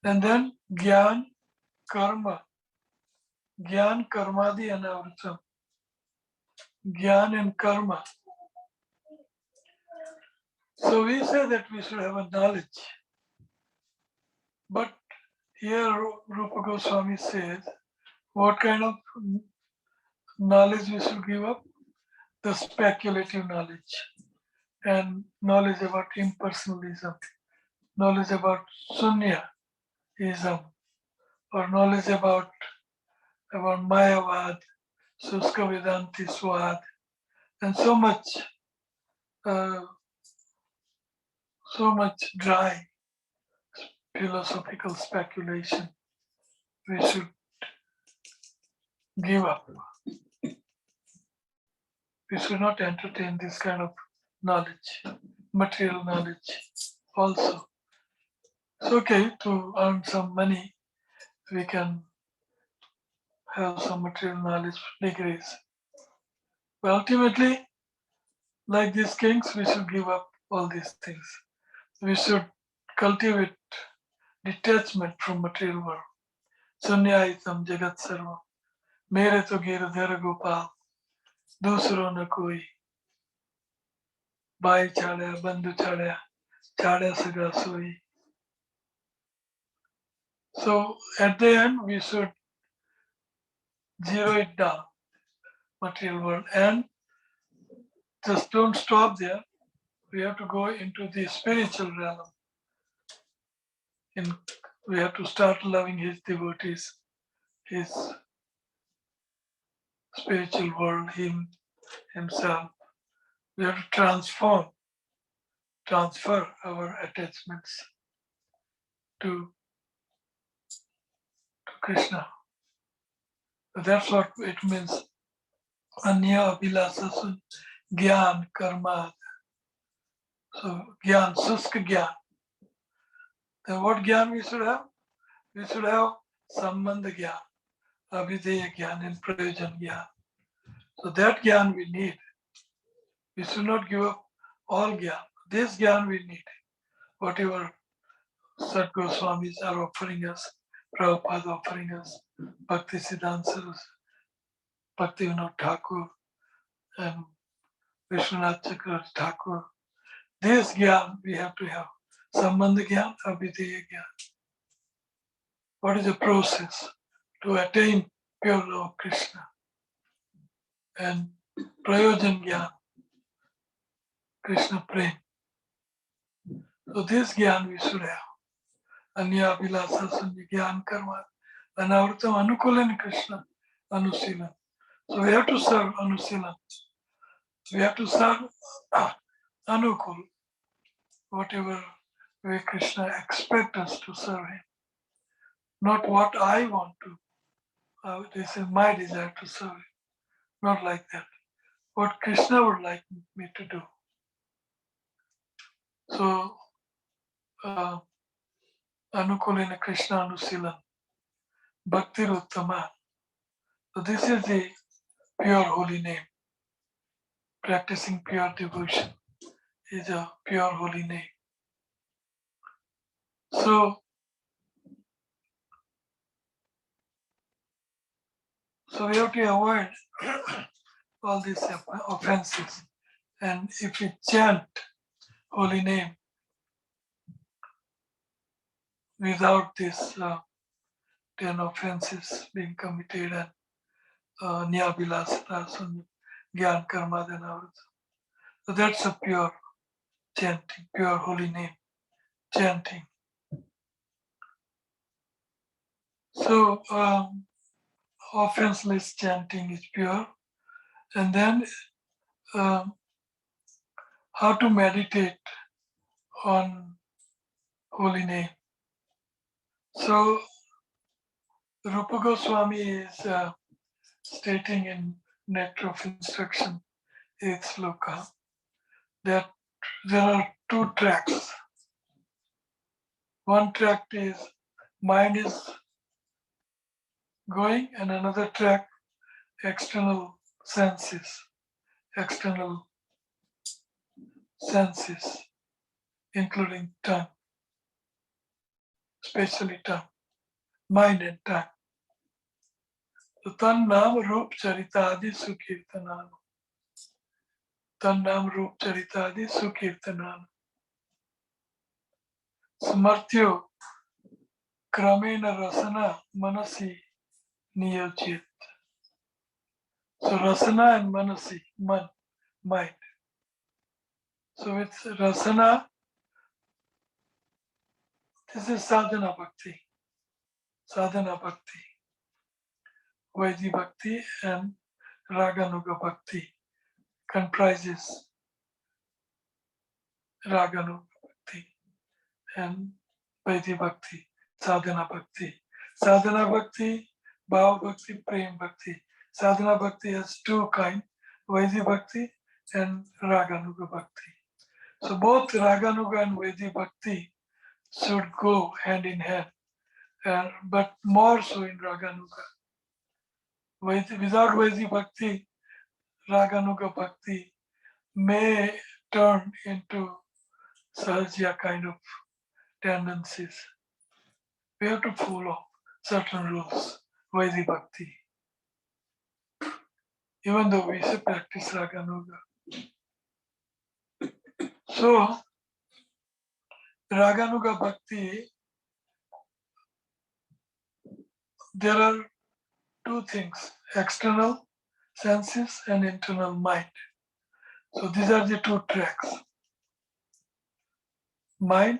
And then gyan karma. Gyan karmadi anavritam. Gyan and karma. So we say that we should have a knowledge. But here Rupa Goswami says, what kind of knowledge we should give up? The speculative knowledge. and knowledge about impersonalism, knowledge about Sunyaism, or knowledge about Mayavad, Suska Vedanti Swad, and so much dry philosophical speculation. We should give up. We should not entertain this kind of knowledge, material knowledge also. It's okay to earn some money. We can have some material knowledge degrees. But ultimately, like these kings, we should give up all these things. We should cultivate detachment from material world. Sunyaitam Jagat Sarva. Mere to Giridhara Gopal. Dusro na koi. Bai chadaya, bandhu chadaya, chadaya saga soi. So at the end, we should zero it down, material world, and just don't stop there. We have to go into the spiritual realm. And we have to start loving his devotees, his spiritual world, himself. We have to transfer our attachments to Krishna. That's what it means. Anya Abhilasasun Gyan Karma. So Gyan, Suska Gyan. Then what Gyan we should have? We should have Sambandha Gyan, Abhideya Gyan, and Prayojan Gyan. So that Gyan we need. We should not give up all Gyan. This Gyan we need. Whatever Sat Goswamis are offering us, Prabhupada offering us, Bhakti Siddhanta Saraswati, Bhakti Vinod Thakur, and Vishwanath Chakravarti Thakur. This Gyan we have to have. Sambandha Gyan, Abhideya Gyan. What is the process to attain pure love of Krishna? And Prayojan Gyan, Krishna Prem. So this Gyan we should have. Anya Abhilasa Sunya Gyan Karma. Anavritam Anukulan Krishna Anusilan. So we have to serve Anusilan. We have to serve Anukul, whatever way Krishna expects us to serve him. Not what I want to. This is my desire to serve him. Not like that. What Krishna would like me to do. So, Anukulina Krishna Anusilan, Bhakti Uttama. So this is the pure holy name. Practicing pure devotion is a pure holy name. So we have to avoid all these offenses. And if we chant holy name without these 10 offenses being committed and Nyabilasata, Gyan Karma, then so that's a pure chanting, pure holy name chanting. So offenseless chanting is pure. And then how to meditate on holy name. So Rupa Goswami is stating in Nectar of Instruction, 8th sloka, that there are 2 tracks. One track is mind is going, and another track, external senses, including tongue, especially tongue, mind and tongue. So Tan Nam Rup Charitadi Sukirtanam. Tan Nam Rup Charitadi Sukirtanam. Smartyo Kramena Rasana Manasi Niyojit. So Rasana and Manasi, mind. So with rasana, this is sadhana bhakti. Sadhana bhakti, Vaidhi bhakti and Raganuga bhakti comprises Raganuga bhakti and Vaidhi bhakti, sadhana bhakti. Sadhana bhakti, bhava bhakti, prem bhakti. Sadhana bhakti has two kinds, Vaidhi bhakti and Raganuga bhakti. So both Raganuga and Vaidhi bhakti should go hand in hand, but more so in Raganuga. Without Vaidhi bhakti, Raganuga bhakti may turn into Sahajya kind of tendencies. We have to follow certain rules, Vaidhi bhakti. Even though we say practice Raganuga. So, Raganuga bhakti, there are two things, external senses and internal mind. So these are the two tracks, mind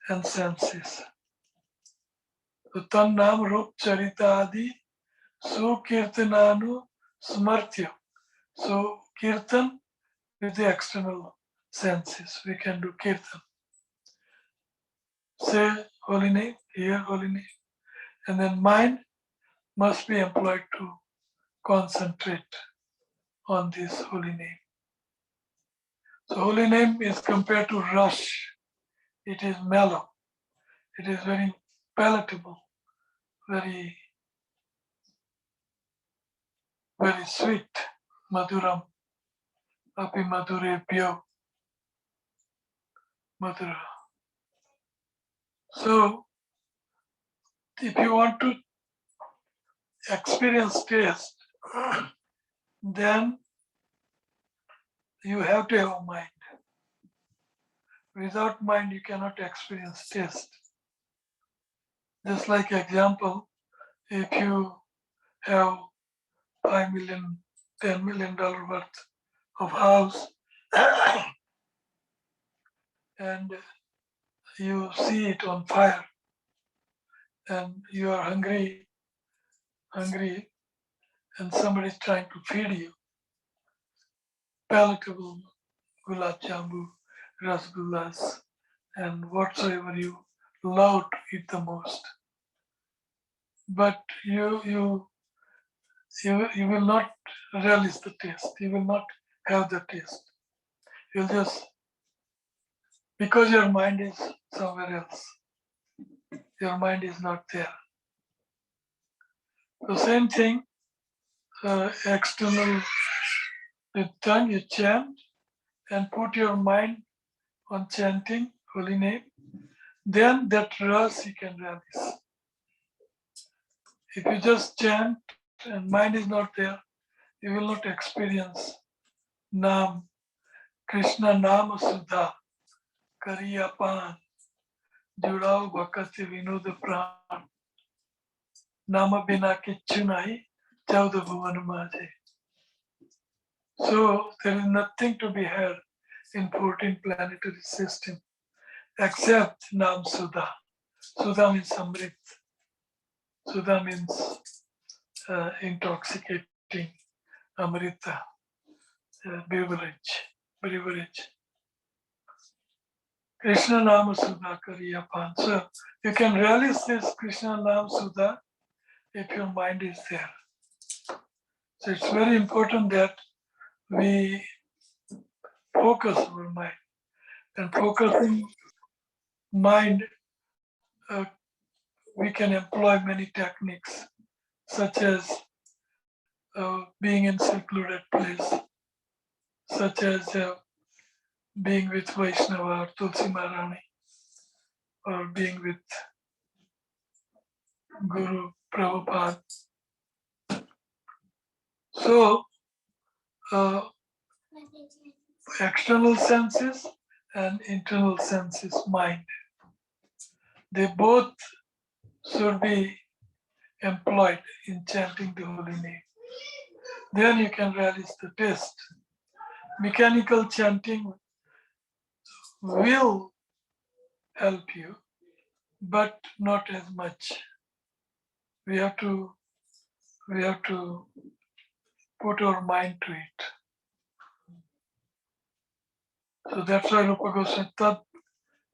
and senses. So tan naam rup charita adi sukirtananu smartya. So kirtan with the external senses, we can do kirtan. Say holy name, hear holy name. And then mind must be employed to concentrate on this holy name. So holy name is compared to rush. It is mellow. It is very palatable, very sweet. Madhuram. Api madhurebhyo. Madhura. So if you want to experience taste, then you have to have a mind. Without mind, you cannot experience taste. Just like example, if you have $5 million, $10 million worth of house, and you see it on fire, and you are hungry, and somebody is trying to feed you palatable gulab jambu, rasgullas, and whatsoever you love to eat the most. But you will not relish the taste. You will not have the taste. You'll just, because your mind is somewhere else. Your mind is not there. The same thing, external, with tongue you chant and put your mind on chanting holy name, then that ras you can relish. If you just chant and mind is not there, you will not experience Nam, Krishna Nama Sudha, Kariyapan, Judao Bhakati Vinod Pran, Nama Bina Kichu Nahi, Chauda Bhuvan Maje. So there is nothing to be had in 14 planetary system except Nam Sudha. Sudha means Amrit. Sudha means intoxicating, Amrita, beverage. Krishna Nama Sudha Kariyapan. So you can realize this Krishna Nama Sudha if your mind is there. So it's very important that we focus our mind. And focusing mind, we can employ many techniques, such as being in secluded place, such as being with Vaishnava or Tulsi Maharani, or being with Guru Prabhupada. So, external senses and internal senses, mind, they both should be employed in chanting the holy name. Then you can realize the taste. Mechanical chanting will help you, but not as much. We have to put our mind to it. So that's why Rupa Goswami Tat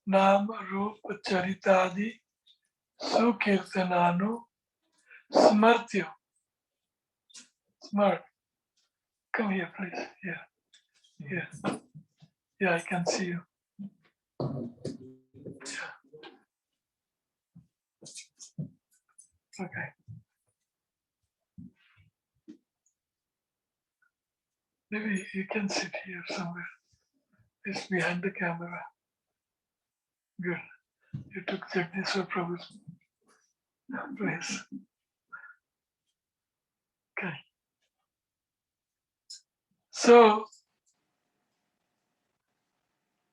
Nam Rup Charitadi Sukirtananu Smartyo. Smart. Come here, please. Yeah, I can see you. Yeah. Okay. Maybe you can sit here somewhere. It's behind the camera. Good. You took Jagdishwar Prabhu's place. Okay. So,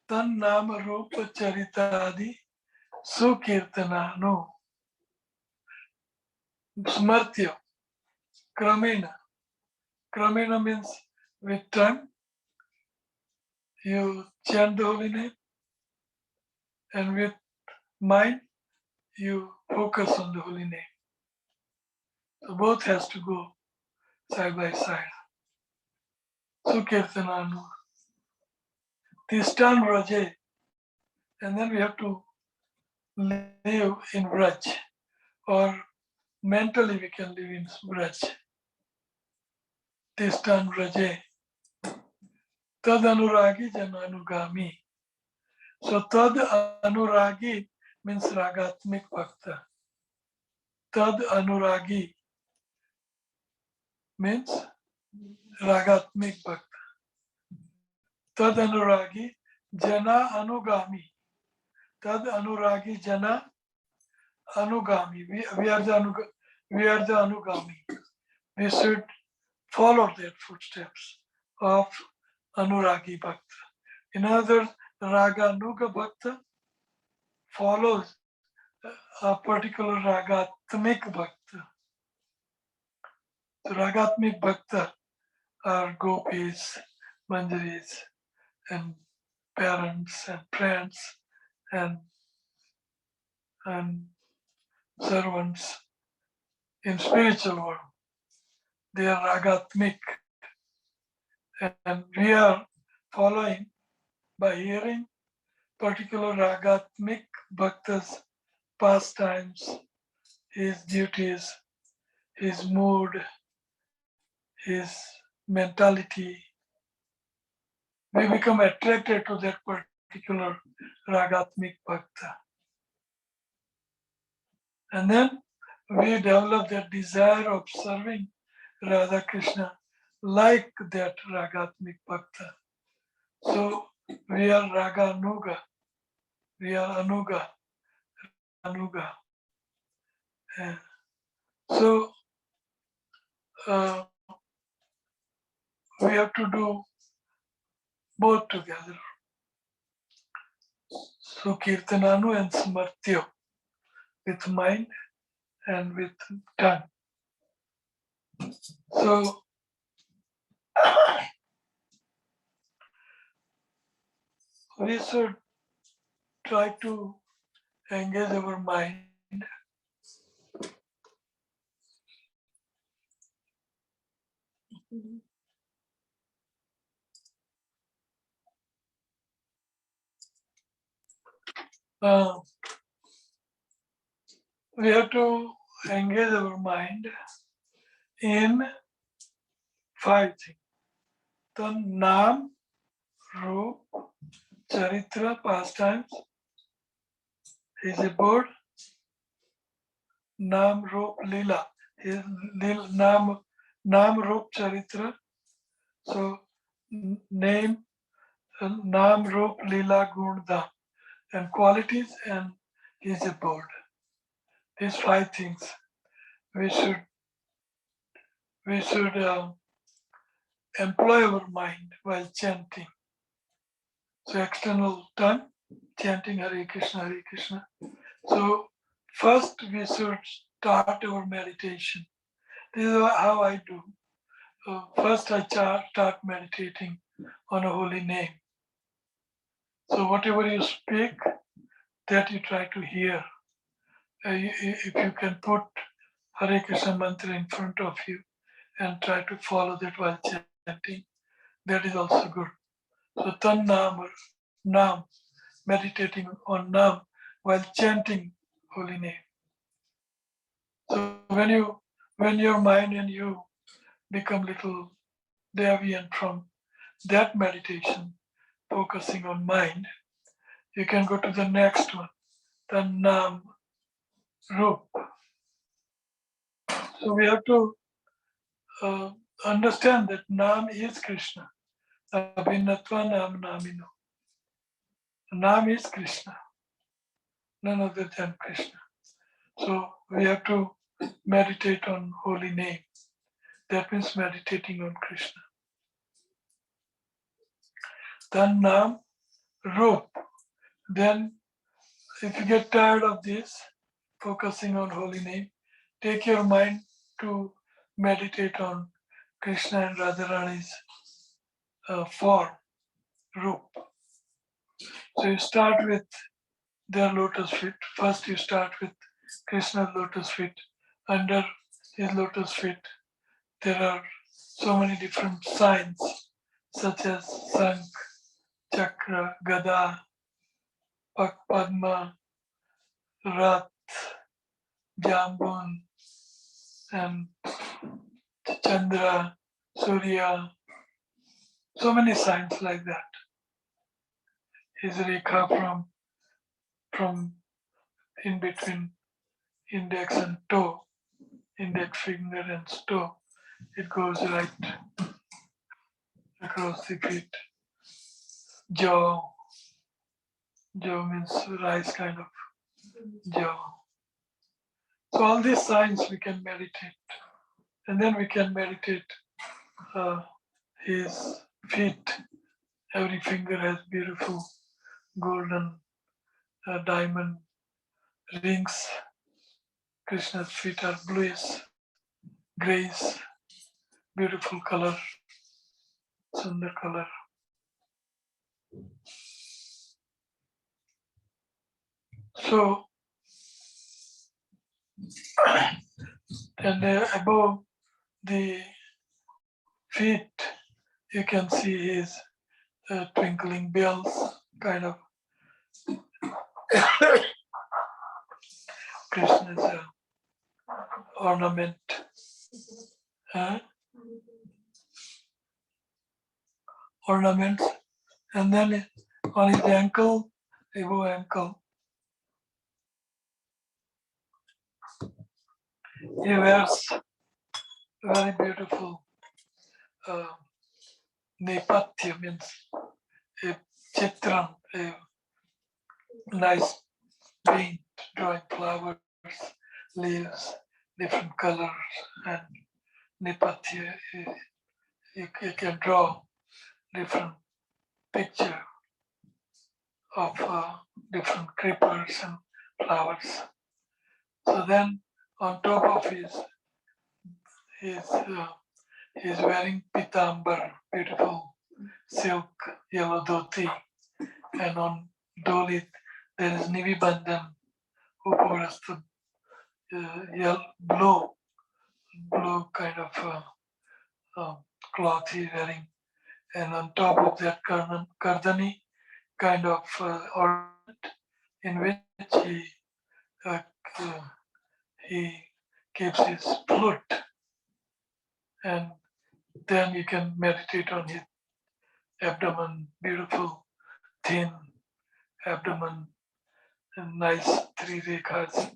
Tan Nama Rupa Charitadi Sukirtanano Smartyo Kramena. Kramena means with tongue you chant the holy name, and with mind you focus on the holy name. So both has to go side by side. Sukirtananu. Tishtan Raje. And then we have to live in Vraj, or mentally we can live in Vraj. Tishtan Raje. Tad Anuragi Jananugami. So Tad Anuragi means Ragatmik Bhakta. Tad Anuragi means Ragatmik Bhakta. Tad Anuragi Jana Anugami. Tad Anuragi Jana Anugami. We are the Anugami. We should follow their footsteps of Anuragi Bhakta. In other words, Raganuga Bhakta follows a particular Ragatmik Bhakta. So Ragatmik Bhakta are gopis, manjaris, and parents and friends and servants in spiritual world. They are Ragatmik, and we are following by hearing particular Ragatmik Bhakta's pastimes, his duties, his mood, his mentality. We become attracted to that particular Ragatmik Bhakta. And then we develop that desire of serving Radha Krishna like that Ragatmik Bhakta. So we are Raganuga. We are Anuga. So we have to do both together. So Kirtananu and Smartyo, with mind and with tongue. So we should try to engage our mind we have to engage our mind in 5 things. The Nam, Rup, Charitra, pastimes is a bird. Nam, Rup, Lila is Nam, Rup, Charitra. So name, Nam, Rup, Lila, Gun, Dham, and qualities, and is a bird. These 5 things we should employ our mind while chanting. So external tongue, chanting Hare Krishna, Hare Krishna. So first we should start our meditation. This is how I do. First I start meditating on a holy name. So whatever you speak, that you try to hear. If you can put Hare Krishna mantra in front of you and try to follow that while chanting, that is also good. So Tan Nam or Nam, meditating on Nam while chanting holy name. So when your mind and you become little deviant from that meditation, focusing on mind, you can go to the next one, the Nam Rup. So we have to understand that Nam is Krishna. Abhinatva Nam Namino. Nam is Krishna, none other than Krishna. So we have to meditate on holy name. That means meditating on Krishna. Then Nam Rup. Then if you get tired of this, focusing on holy name, take your mind to meditate on Krishna and Radharani's form, Rup. So you start with their lotus feet. First you start with Krishna's lotus feet. Under his lotus feet, there are so many different signs such as Sankh, Chakra, Gada, Padma, Rat, Jambun, and Chandra, Surya, so many signs like that. His rekha from in between index and toe, index finger and toe, it goes right across the feet. Jaw means rice kind of jaw. So all these signs we can meditate, and then we can meditate his feet. Every finger has beautiful golden diamond rings. Krishna's feet are bluish, grayish, beautiful color, sundar color. So, and above the feet, you can see his twinkling bells, kind of Krishna's ornament. Ornaments, and then on his ankle, above ankle, he wears very beautiful nepatya, means a chitran, a nice paint, drawing flowers, leaves, different colors, and nepatya, you can draw different picture of different creepers and flowers. So then on top of he's wearing pitambar, beautiful silk yellow dhoti, and on doli there is nivibandhan, upavarastu, blue kind of cloth he's wearing, and on top of that kardani kind of ornament in which he keeps his flute, and then you can meditate on his abdomen, beautiful thin abdomen, and nice three rekhas.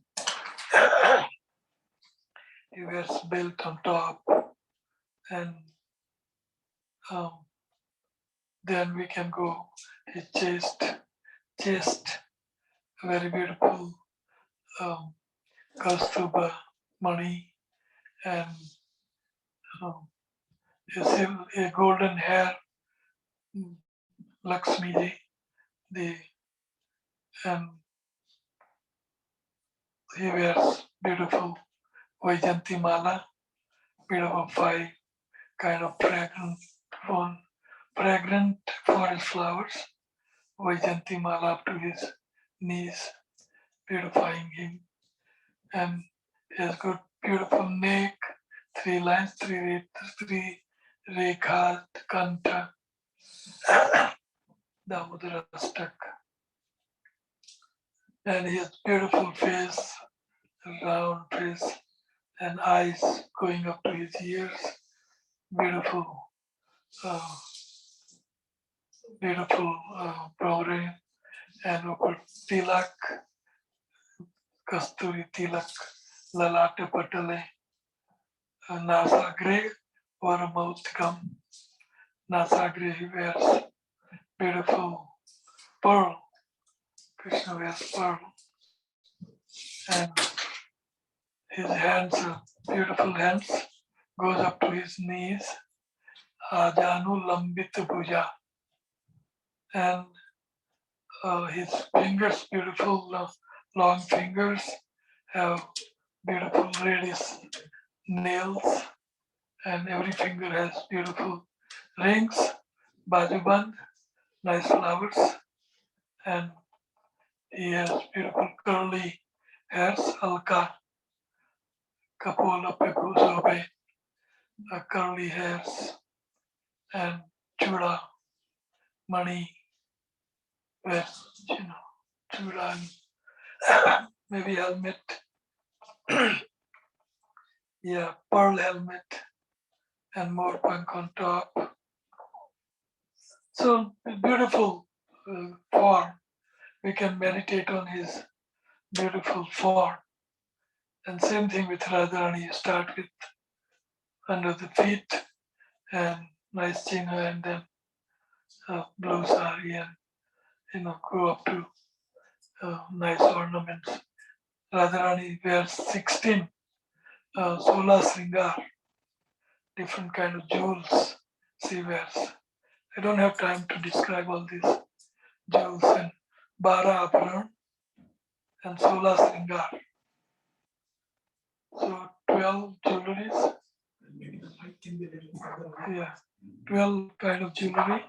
He wears belt on top, and then we can go his chest, very beautiful Kaustubha Mani, and a golden hair, Lakshmi Ji, and he wears beautiful Vaijanti Mala, beautiful 5 kind of fragrant forest flowers, Vaijanti Mala up to his knees, beautifying him. And he has got beautiful neck, 3 lines, 3 rekhas, kanta, Damodara stuck. And he has beautiful face, round face, and eyes going up to his ears. Beautiful, brownie, and over tilak, kasturi tilak, lalata patale, nasagre, or a mouth gum. Nasagre he wears beautiful pearl. Krishna wears pearl. And his hands are beautiful hands, goes up to his knees. Ajanu lambita bhuja. And his fingers, beautiful long fingers, have beautiful reddish nails, and every finger has beautiful rings, bajuband, nice flowers, and he has beautiful curly hairs, alka, kapola pepuzobe, curly hairs, and chura, money, with, chura, and maybe helmet, yeah, pearl helmet, and more punk on top. So beautiful form. We can meditate on his beautiful form. And same thing with Radharani. You start with under the feet and nice china, and then blue sari, and go up to nice ornaments. Radharani wears 16 sola sringar, different kind of jewels she wears. I don't have time to describe all these jewels, and bara abharan and sola sringar. So 12 jewelries. Yeah, 12 kind of jewelry,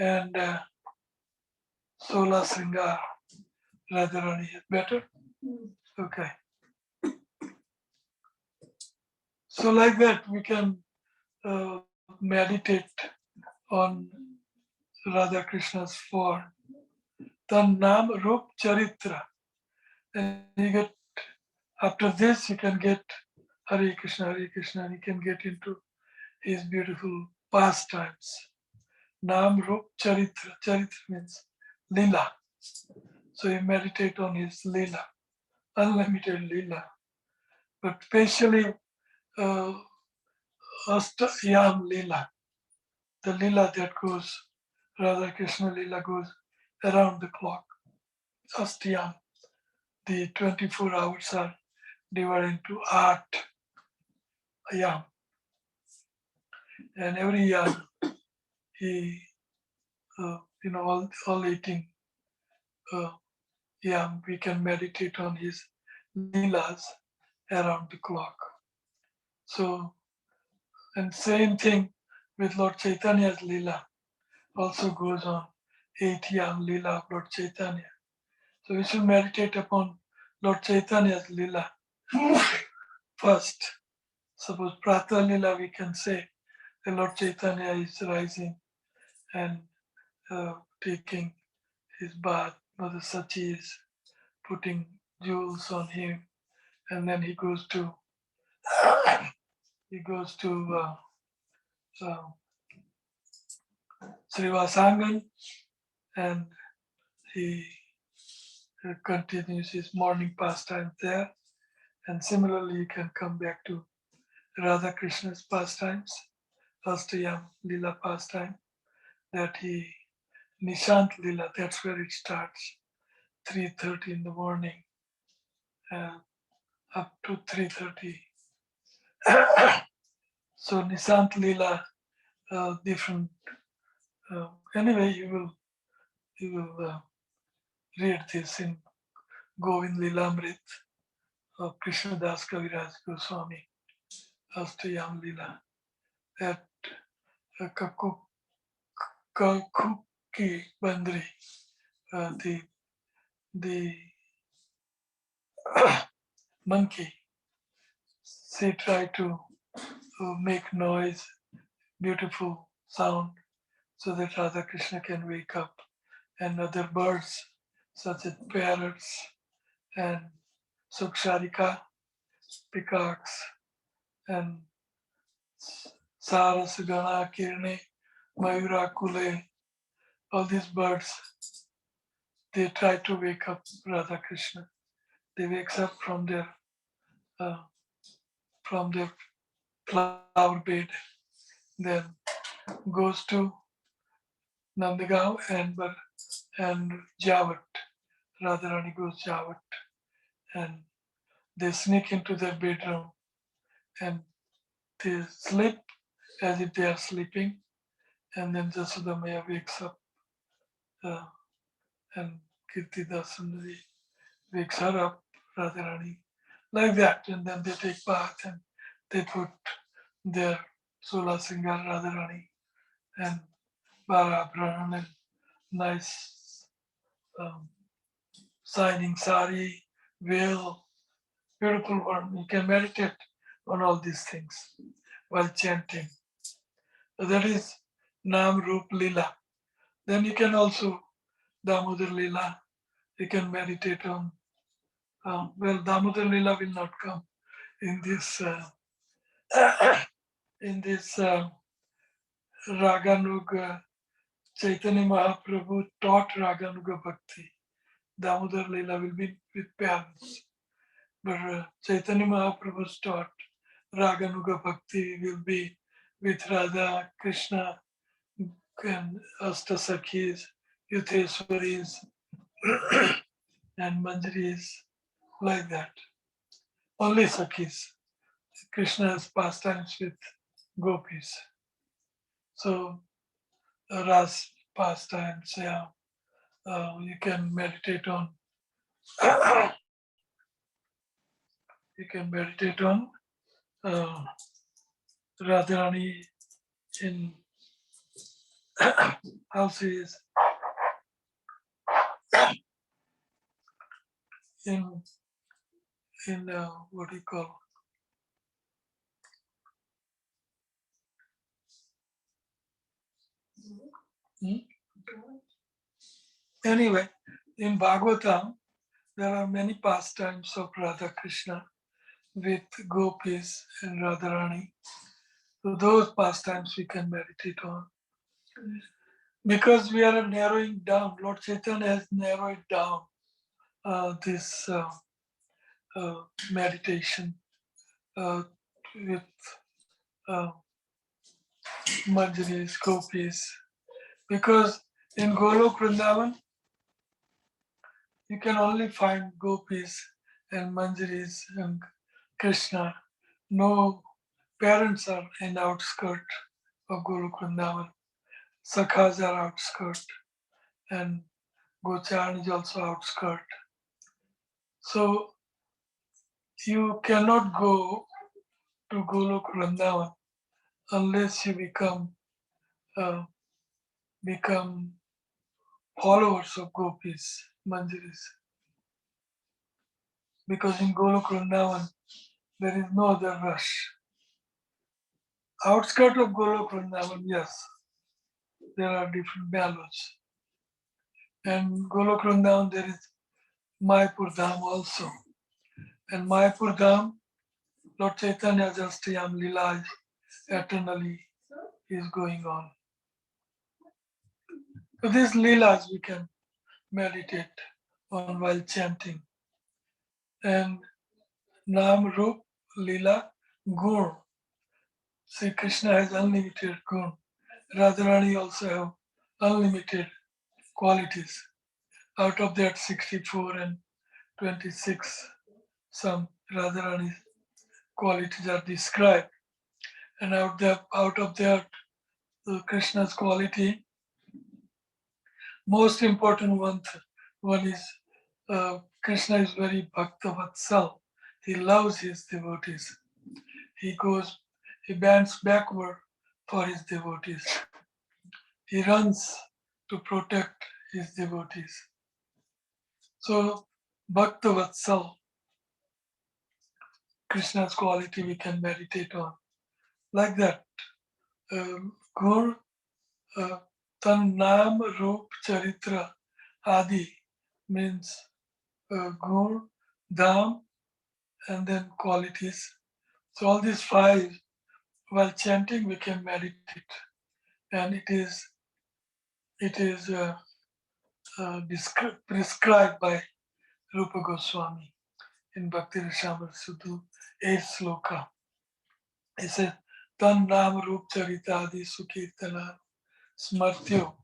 and sola sringar. Radharani is better. Okay. So like that, we can meditate on Radha Krishna's form. Tan Nam Rup Charitra. And you get, after this, you can get Hare Krishna, and you can get into his beautiful pastimes. Nam Rup Charitra. Charitra means Lila. So you meditate on his Lila, unlimited Lila. But especially Astayam Lila, the Lila that goes, Radha Krishna Lila goes around the clock. Astayam, the 24 hours are divided into 8 yam. And every yam, he, all 18 yam, we can meditate on his Leelas around the clock. So, and same thing with Lord Chaitanya's Leela also goes on 8 yam Leela of Lord Chaitanya. So we should meditate upon Lord Chaitanya's Leela first. Suppose Prata Leela, we can say the Lord Chaitanya is rising and taking his bath. Mother Sachi is putting jewels on him, and then he goes to Srivasangan, and he continues his morning pastime there. And similarly, you can come back to Radha Krishna's pastimes, Astayam Lila pastime, that he, Nishant Lila, that's where it starts, 3:30 in the morning, up to 3:30. So Nishant Lila, different. Anyway, you will read this in Govind Lilamrit of Krishna Das Kaviraj Goswami, Astayam Lila. That monkey, bandri, the monkey, she tried to make noise, beautiful sound, so that Radha Krishna can wake up. And other birds, such as parrots and suksharika, peacocks, and sarasugana, kirne, mayura, kule, all these birds, they try to wake up Radha Krishna. They wakes up from their flower bed, then goes to Nandagaon and Jawat. Radharani goes Jawat, and they sneak into their bedroom and they sleep as if they are sleeping, and then Jasoda Maya wakes up and Kirti Dasundari wakes her up, Radharani, like that, and then they take bath and they put their Sola Singar Radharani and Bara Brahman and nice shining sari, veil, beautiful one. You can meditate on all these things while chanting. So that is Nam Rup Lila. Then you can also Damodar Lila. You can meditate on. Well, Damodar Lila will not come in this Raganuga. Chaitanya Mahaprabhu taught Raganuga Bhakti. Damodar Lila will be with parents. But Chaitanya Mahaprabhu's taught Raganuga Bhakti will be with Radha, Krishna, and Astasakhis, Yutheswaris, and Manjaris, like that. Only Sakhis. Krishna has pastimes with gopis. So, Ras pastimes, yeah. You can meditate on. You can meditate on Radharani in how she is in what do you call? Anyway, in Bhagavatam, there are many pastimes of Radha Krishna with gopis and Radharani. So those pastimes we can meditate on. Because we are narrowing down, Lord Chaitanya has narrowed down this meditation with Manjaris, gopis. Because in Golok Vrindavan, you can only find gopis and Manjaris and Krishna. No parents are in outskirt of Golok Vrindavan. Sakhas are outskirt, and Gochan is also outskirt. So you cannot go to Golok Vrindavan unless you become followers of gopis, Manjaris. Because in Golok Vrindavan, there is no other rush. Outskirt of Golok Vrindavan, yes, there are different mellows. And Golok Vrindavan, there is Mayapur Dham also. And Mayapur Dham, Lord Chaitanya's Astayam Lila eternally is going on. So these Leelas we can meditate on while chanting. And Nam Rup Leela Gun. Sri Krishna has unlimited gun. Radharani also have unlimited qualities. Out of that 64 and 26, some Radharani's qualities are described. And out of that, Krishna's quality, most important one is Krishna is very Bhakta Vatsal. He loves his devotees. He bends backward for his devotees. He runs to protect his devotees. So, Bhakta Vatsal, Krishna's quality we can meditate on. Like that, Gur, Tan Nam, Roop, Charitra, Adi means Gur, Dham, and then qualities. So all these five, while chanting, we can meditate, and it is prescribed by Rupa Goswami in Bhakti Rasamrita Sudhu 8th sloka. He says, Tan Nam Rup Charitadi Sukirtana Smartyo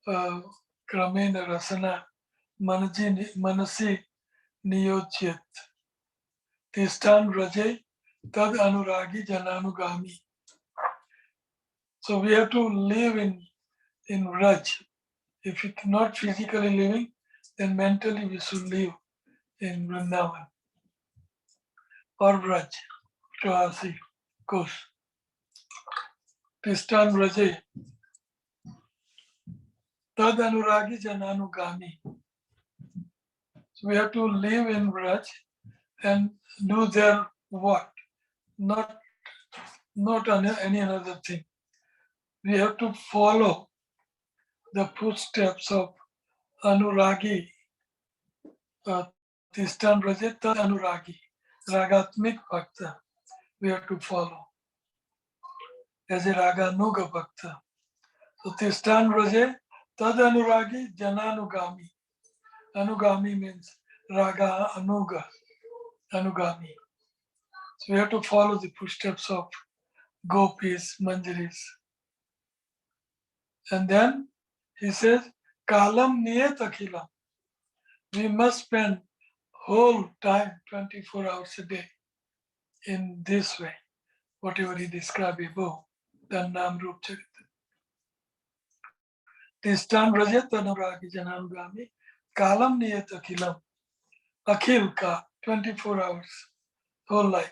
Kramena Rasana Manasi Niyojyat Tistan Raje Tad Anuragi Jananugami. So we have to live in Raj. If it's not physically living, then mentally we should live in Vrindavan or Raj, Trasi, Kush. Tistan Raje Tad Anuragi Jananugami. So we have to live in Raj and do their work, not any other thing. We have to follow the footsteps of Anuragi, Tistan Raje Tad Anuragi, Ragatmik Bhakta. We have to follow as a Raganuga Bhakta. So Tistan Raje Tad Anuragi Jananugami. Anugami means Raga Anuga, Anugami. So we have to follow the footsteps of gopis, manjaris. And then he says, Kalam niyat akhilam. We must spend whole time, 24 hours a day, in this way, whatever he described above, Tan Nam Rup Charita. Tistan Rajat Anuragi Jananugami, Kalam niyat akhilam. Akhil ka, 24 hours, whole life.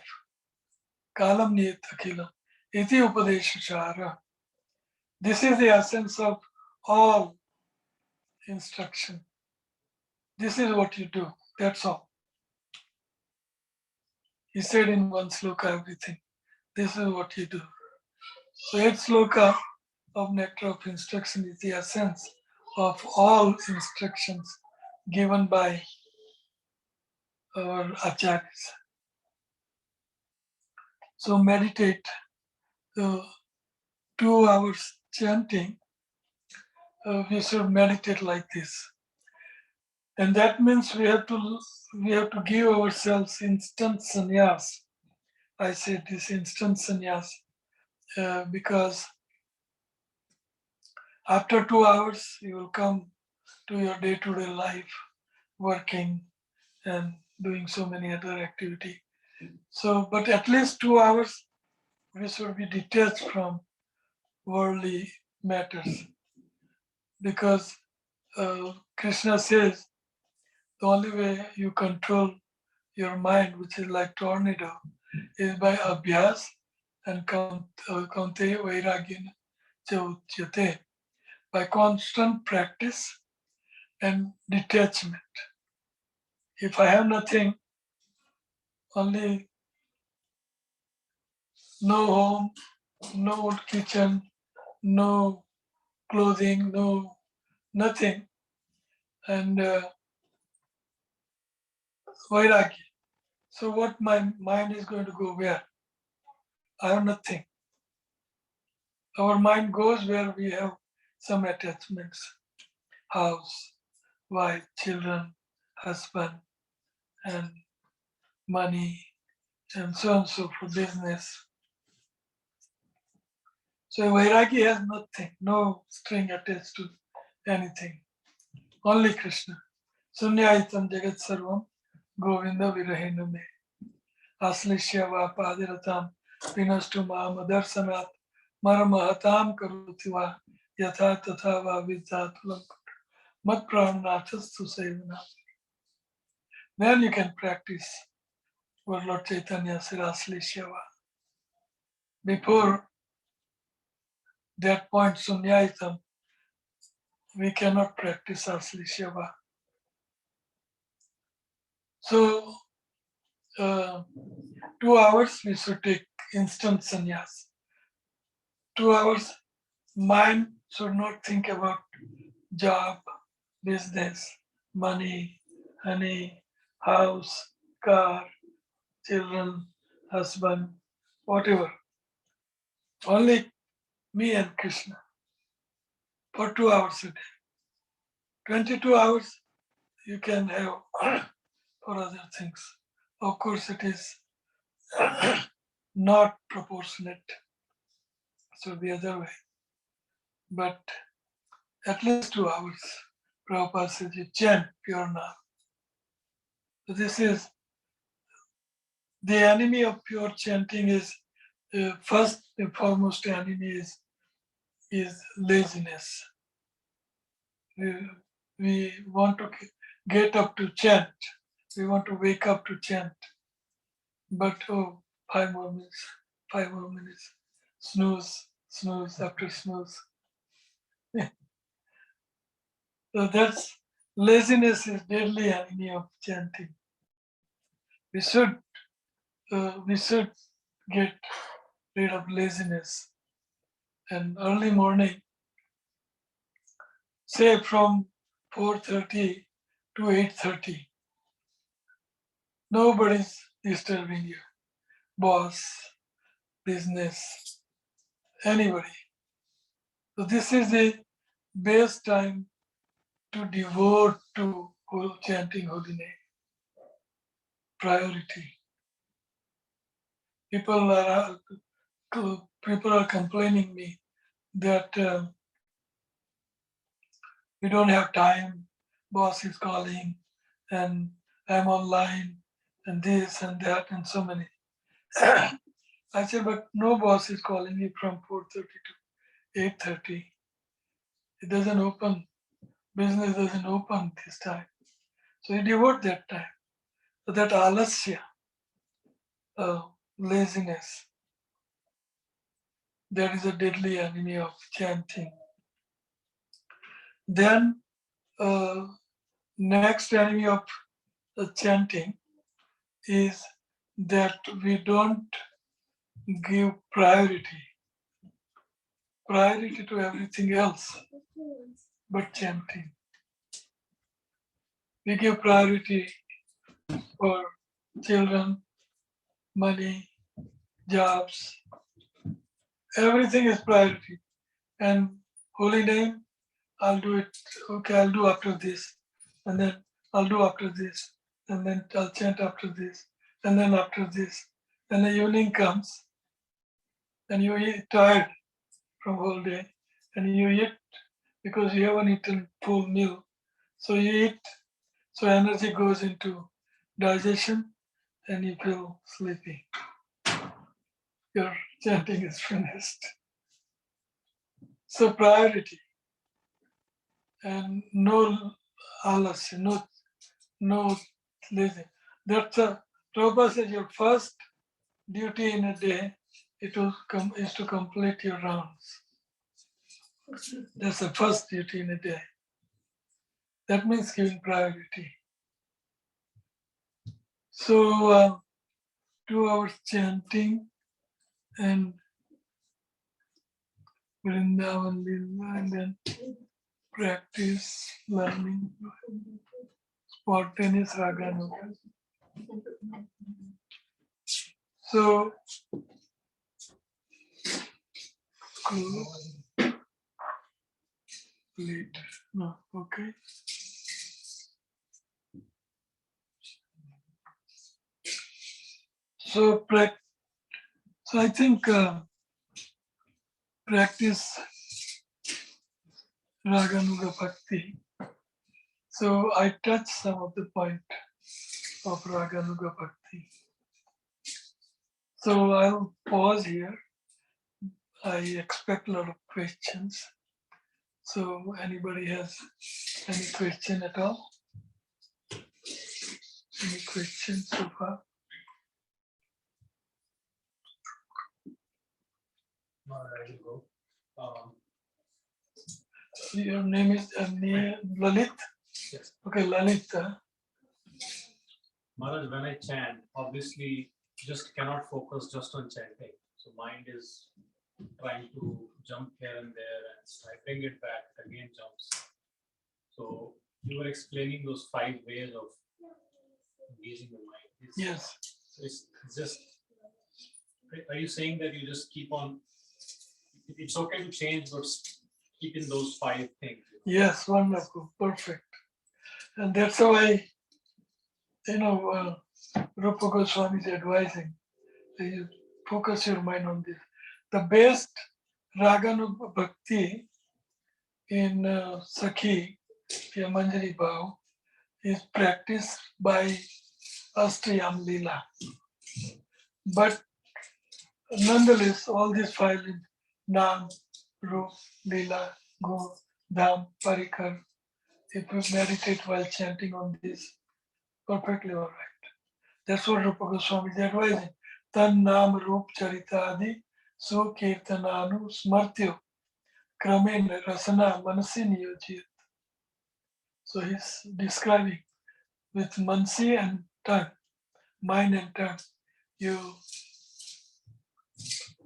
Kalam niyat akhilam. Iti upadesha chara. This is the essence of all instruction. This is what you do. That's all. He said in one sloka everything. This is what you do. So 8th sloka of Nectar of Instruction is the essence of all instructions given by our acharyas. So meditate. 2 hours chanting, we should meditate like this. And that means we have to give ourselves instant sannyas. I said this instant sannyas because after 2 hours you will come to your day-to-day life, working and doing so many other activities. So, but at least 2 hours we should be detached from worldly matters, because Krishna says the only way you control your mind, which is like tornado, is by abhyas and kaunte vairagya chautyate, by constant practice and detachment. If I have nothing, only no home, no kitchen, no clothing, nothing, and vairagya. So what my mind is going to go where? I have nothing. Our mind goes where we have some attachments, house, wife, children, husband, and money, and so for business. So Vairagi has nothing, no string attached to anything. Only Krishna. Sunyaitam Jagat Sarvam Govinda Virahena Me. Aslishya va padiratam pinastu madarsanath maramahatam karutiva yatha tatha va vidyatulam mat pranachas susevana. Then you can practice what Lord Chaitanya said, Aslishya va. Before that point, Sunyaitam, we cannot practice Asli Seva. So 2 hours we should take instant sannyas. 2 hours, mind should not think about job, business, money, honey, house, car, children, husband, whatever. Only me and Krishna for 2 hours a day. 22 hours you can have for other things. Of course, it is not proportionate. So the other way. But at least 2 hours, Prabhupada says you chant pure Nam. So this is the enemy of pure chanting is first and foremost enemy is laziness. We want to get up to chant. We want to wake up to chant. But 5 more minutes, 5 more minutes. Snooze, snooze after snooze. So that's laziness is deadly enemy of chanting. We should get rid of laziness. And early morning, say from 4:30 to 8:30, nobody's disturbing you. Boss, business, anybody. So this is the best time to devote to chanting holy name. Priority. People are complaining me that we don't have time, boss is calling, and I'm online, and this and that, and so many. I said, but no boss is calling me from 4:30 to 8:30. It doesn't open, business doesn't open this time. So you devote that time. So that alasya, laziness, that is a deadly enemy of chanting. Then next enemy of chanting is that we don't give priority to everything else but chanting. We give priority for children, money, jobs. Everything is priority. And holy name, I'll do it. Okay, I'll do after this. And then I'll do after this. And then I'll chant after this. And then after this. And the evening comes and you eat tired from whole day. And you eat because you haven't eaten full meal. So you eat. So energy goes into digestion and you feel sleepy. Your chanting is finished. So priority and no alasya, no lazy. That's Prabhupada says your first duty in a day is to complete your rounds. That's the first duty in a day. That means giving priority. So 2 hours chanting and Vrindavan Lila, and then practice, learning, spontaneous raganuga. So, later. No, okay. So I think practice Raganuga Bhakti. So I touched some of the point of Raganuga Bhakti. So I'll pause here. I expect a lot of questions. So anybody has any question at all? Any questions so far? Your name is Lalit? Yes. Okay, Lalit. Maharaj, when I chant, obviously just cannot focus just on chanting. So mind is trying to jump here and there, and I bring it back, again jumps. So you were explaining those 5 ways of engaging the mind. Yes. So it's just, are you saying that you just keep on, it's okay to change, but keep in those 5 things? Yes, wonderful, perfect. And that's why, Rupa Goswami is advising that you focus your mind on this. The best Raganu Bhakti in Sakhi, Manjari Bhav, is practiced by Astayam Leela. But nonetheless, all these 5 Nam, Rup, Leela, Gun, Dham, Parikar, if you meditate while chanting on this, perfectly all right. That's what Rupa Goswami is advising. Tan Nam Rup Charita Adi So Kirtananu Smartyo Kramen Rasana Manasi Niyojit. So he's describing with Mansi and tongue, mind and tongue, you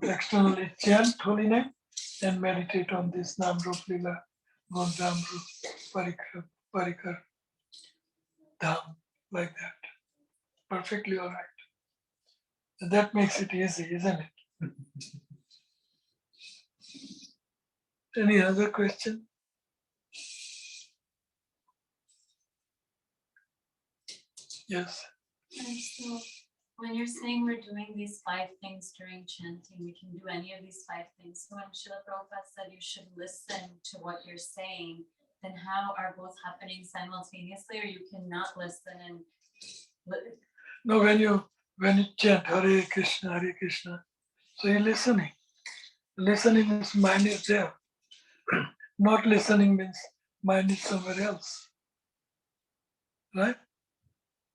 externally chant holy name and meditate on this Nam Rup Lila Gun Dham Rup Parikar Dham, like that. Perfectly all right. And that makes it easy, isn't it? Any other question? Yes. And so when you're saying we're doing these 5 things during chanting, we can do any of these 5 things. So when Srila Prabhupada said you should listen to what you're saying, then how are both happening simultaneously, or you cannot listen and No, when you chant Hare Krishna, so you're listening. Listening means mind is there. Not listening means mind is somewhere else. Right?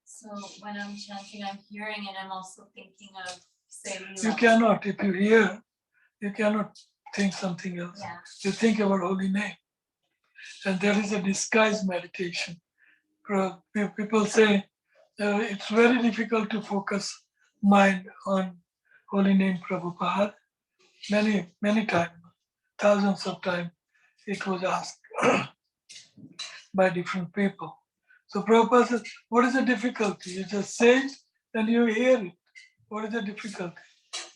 So when I'm chanting, I'm hearing and I'm also thinking of, say, You cannot, if you hear, you cannot think something else. Yeah. You think about holy name. And there is a disguised meditation. People say it's very difficult to focus mind on holy name Prabhupada. Many times, thousands of times, it was asked by different people. So Prabhupada says, what is the difficulty? You just say it and you hear it. What is the difficulty?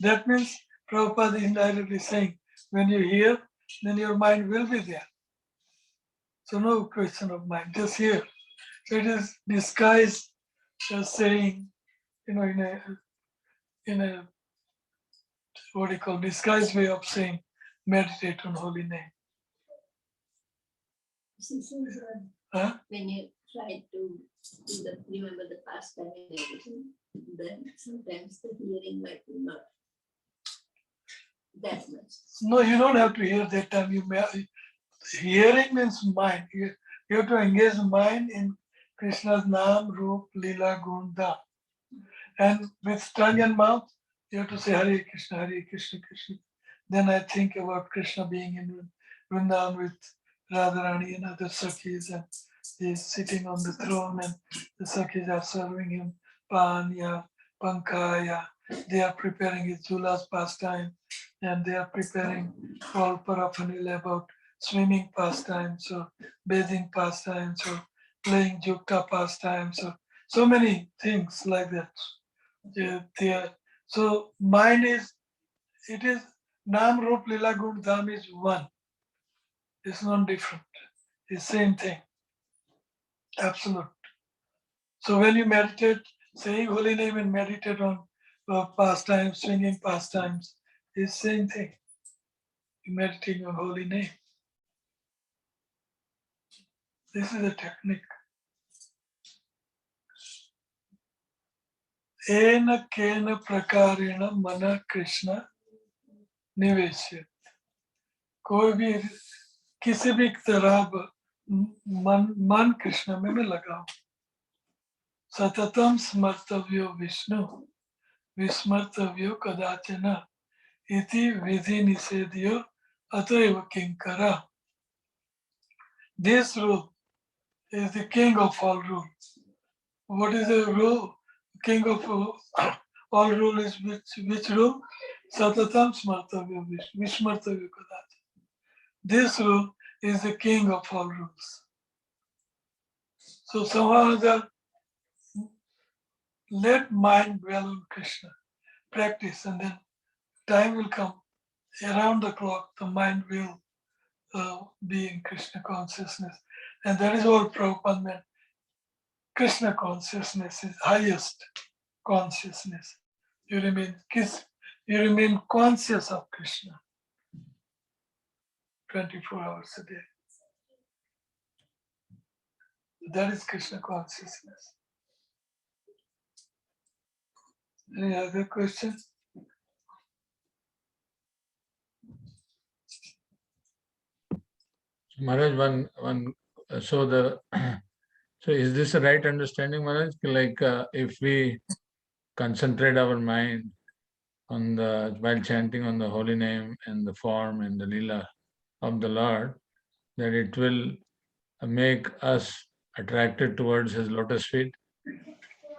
That means Prabhupada is indirectly saying, when you hear, then your mind will be there. So no question of mind, just hear. So it is disguised as saying, in a what do you call disguised way of saying meditate on holy name. Huh? When you try to remember the past time and everything, then sometimes the hearing might be not that much. No, you don't have to hear that time. Hearing means mind. You have to engage mind in Krishna's Naam, Roop, Leela, Gun, Dham. And with tongue and mouth, you have to say Hare Krishna, Krishna. Then I think about Krishna being in Vrindavan with Radharani and other Sakhis, and he's sitting on the throne and the Sakhis are serving him Panya, Pankaya. They are preparing his Jula's pastime, and they are preparing all paraphernalia about swimming pastimes or bathing pastimes or playing jukta pastimes or so many things like that. So mind is Nam Rup Lila Gun Dham is one. It's not different. It's same thing. Absolute. So when you meditate, saying holy name and meditate on pastimes, swinging pastimes, it's same thing. You're meditating on holy name. This is a technique. Ena kena prakarena mana Krishna निवेशित कोई भी किसी भी तरह मन कृष्ण में मैं लगाऊं सततम स्मर्तव्यो विष्णु विस्मर्तव्यो कदाचन इति विधि निषेध्यो अतएव किंकरा This rule is the king of all rules. What is the rule? King of all rule is which rule? Satatam smartavya vishmartavya kadach. This rule is the king of all rules. So somehow the let mind dwell on Krishna. Practice, and then time will come. Around the clock, the mind will be in Krishna consciousness. And that is what Prabhupada meant. Krishna consciousness is highest consciousness. You remain conscious of Krishna 24 hours a day. That is Krishna consciousness. Any other questions? Maharaj, so is this a right understanding, Maharaj? Like if we concentrate our mind on while chanting on the holy name and the form and the lila of the Lord, that it will make us attracted towards his lotus feet?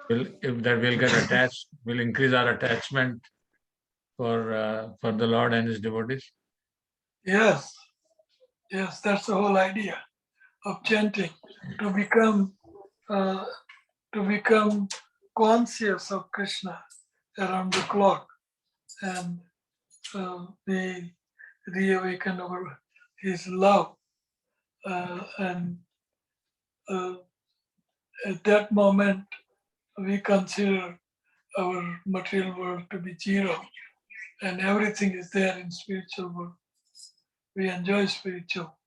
If that we'll get attached, will increase our attachment for the Lord and his devotees? Yes, that's the whole idea of chanting, to become conscious of Krishna around the clock, and we reawaken his love, and at that moment we consider our material world to be zero, and everything is there in spiritual world. We enjoy spiritual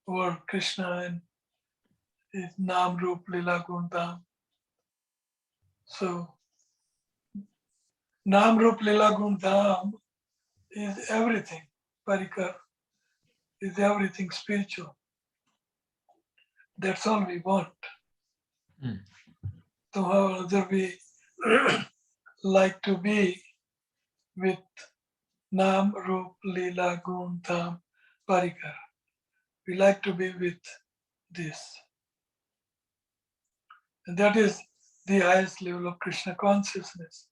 world, Krishna and his Nam, Rup, Lila, Gun, Dham. So Nam, Rup, Lila, Gun, Dham is everything. Parikar is everything spiritual. That's all we want. Somehow or other we like to be with Nam, Rup, Lila, Gun, Dham, Parikar. We like to be with this. And that is the highest level of Krishna consciousness.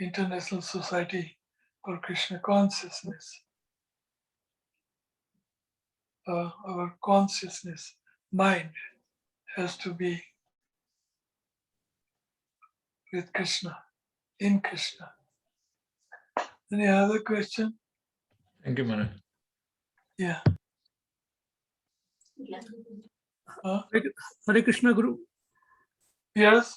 International Society for Krishna Consciousness. Our consciousness, mind, has to be with Krishna, in Krishna. Any other question? Thank you, Maharaj. Yeah. Hare Krishna Guru. Yes.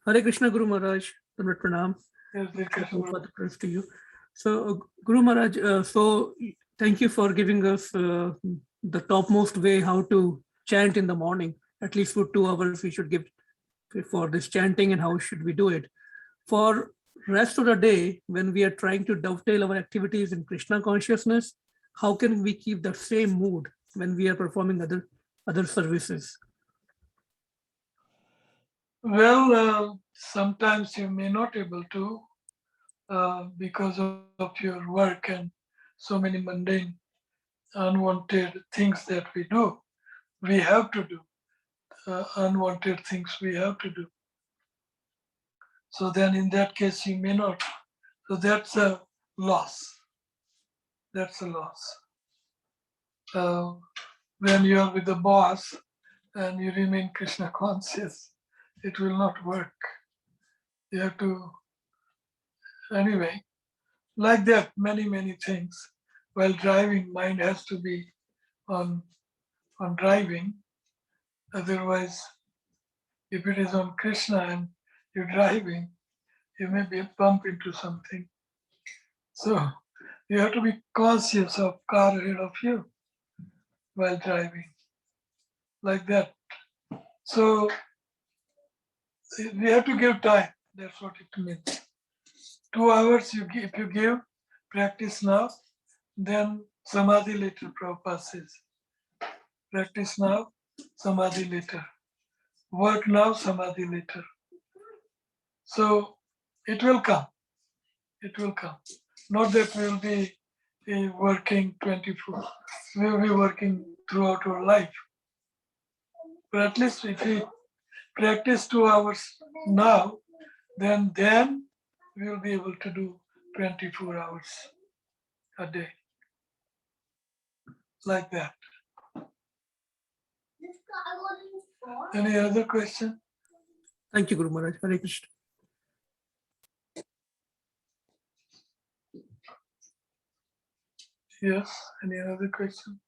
Hare Krishna Guru Maharaj. Pranam. Yes, to you. So Guru Maharaj, so thank you for giving us the topmost way how to chant in the morning. At least for 2 hours we should give for this chanting, and how should we do it. For rest of the day, when we are trying to dovetail our activities in Krishna consciousness, how can we keep the same mood when we are performing other services? Well, sometimes you may not able to because of your work and so many mundane, unwanted things that we do. We have to do unwanted things we have to do. So then in that case you may not. So that's a loss. That's a loss. When you are with the boss and you remain Krishna conscious, it will not work. You have to, anyway, like that, many things. While driving, mind has to be on driving. Otherwise, if it is on Krishna and you're driving, you may be bump into something. So you have to be conscious of car ahead of you while driving, like that. So we have to give time. That's what it means. 2 hours if you give, practice now, then samadhi later, Prabhupada says. Practice now, samadhi later. Work now, samadhi later. So it will come. It will come. Not that we'll be working 24. We'll be working throughout our life. But at least if we practice 2 hours now, then we will be able to do 24 hours a day. Like that. Any other question? Thank you, Guru Maharaj. Hare Krishna. Yes, any other question?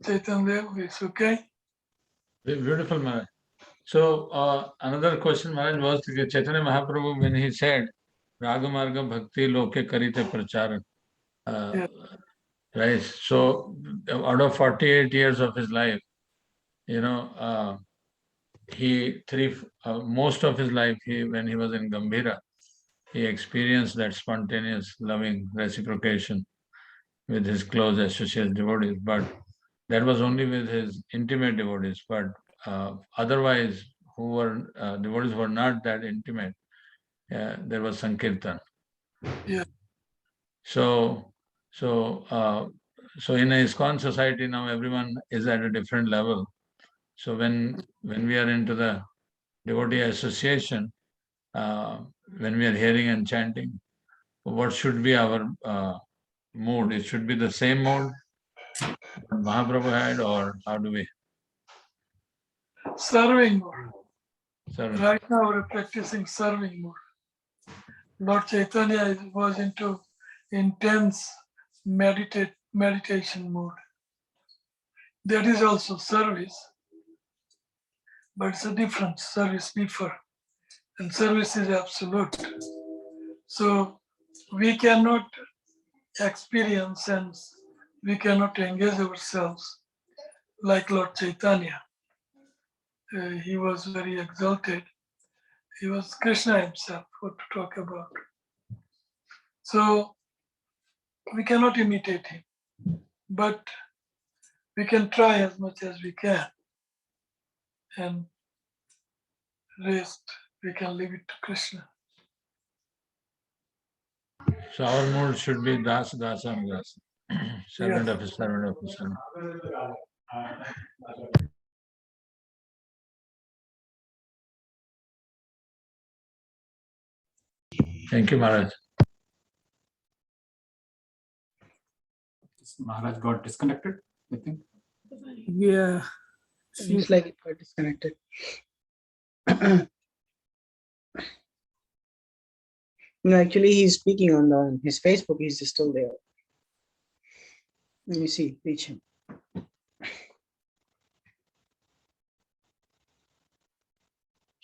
Chaitanya, it's okay? Beautiful, Maharaj. So another question, Maharaj, was Chaitanya Mahaprabhu, when he said, Raga Marga Bhakti Loke Karite Prachara. Right. So out of 48 years of his life, most of his life, when he was in Gambhira, he experienced that spontaneous loving reciprocation with his close associate devotees. But that was only with his intimate devotees. But otherwise, who were devotees who were not that intimate, there was Sankirtan. Yeah. So in a ISKCON society now, everyone is at a different level. So when we are into the devotee association, when we are hearing and chanting, what should be our mood? It should be the same mood Mahaprabhu had, or how do we? Serving mode. Serving. Right now we're practicing serving mode. Lord Chaitanya was into intense meditation mode. That is also service, but it's a different service differ, and service is absolute. So we cannot experience and we cannot engage ourselves like Lord Chaitanya. He was very exalted. He was Krishna himself, what to talk about. So we cannot imitate him, but we can try as much as we can. And rest, we can leave it to Krishna. So our mood should be Das, Dasa, and Dasa. Servant of his servant of his servant. Thank you, Maharaj. Maharaj got disconnected, I think. Yeah. Seems like it got disconnected. No, actually, he's speaking on his Facebook. He's still there. Let me see. Reach him.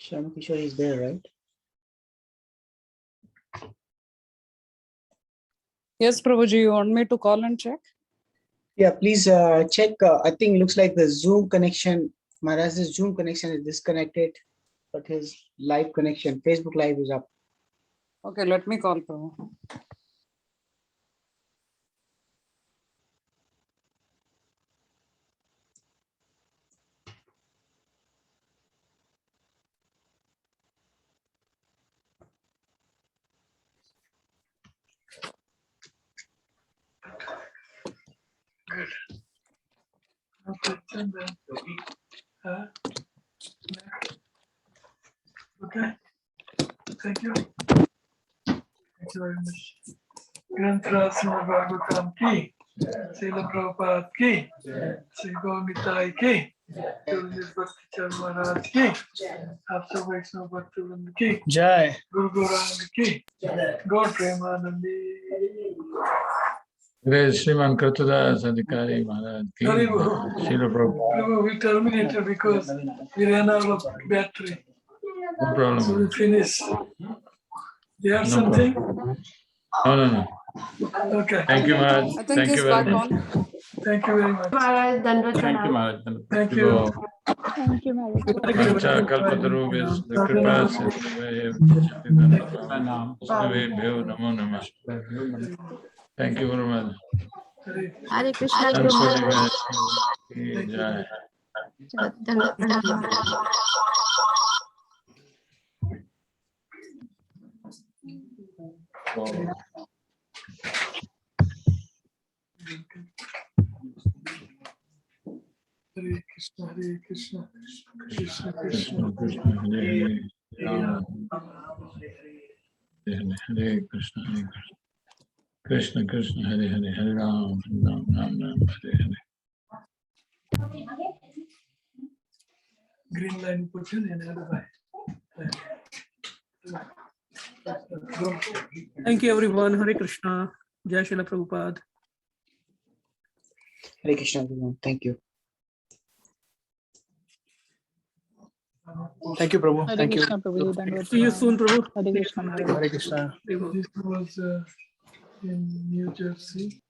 Shriman Kishore is there, right? Yes, Prabhuji, you want me to call and check? Yeah, please check. I think it looks like the Zoom connection, Maharaj's Zoom connection is disconnected, but his live connection, Facebook Live is up. Okay, let me call Prabhu. Good. Okay, okay. Thank you. Thank you very much. Grantra Srimad Bhagavatam ki, Srila Prabhupada ki, Sri Gaunitai ki, Guru Bhakti Char Maharaj ki, आप सब वैष्णव भक्तवृंद की जय, गुरु गौरांग की गौर Premanandi. Shriman Kratu dās Adhikārī Maharaj ki. Srila Prabhupada. We terminated because we ran out of battery. No problem. So we finished. You have No something? problem. No. Okay. Thank you, Maharaj. I think Thank he's you very back much. on. Thank you very much. Maharaj, Dandavat Thank you, Pranam. Maharaj. Thank So, you. Thank you, Maharaj. Pancha kalpatarubhya kripa sindhubhyo namo namah. Thank you very much. Hare Krishna, Guru Maharaj. Dandavat Pranam, Maharaj. Hare Krishna, Hare Krishna, Krishna Krishna Krishna, Krishna Hare Hare Ram Hare Krishna Hare Krishna Krishna Hare Hare Hare Ram Ram Ram Hare Hare. green line put in and other way. Thank you, everyone. Hare Krishna. Jai Srila Prabhupada. Hare Krishna, everyone. Thank you. Thank you, Prabhu. Hare Thank you. Krishna, Prabhu. Dandavad See you Pranam. soon, Prabhu. Hare Krishna, Maharaj. Hare Krishna. This was in New Jersey.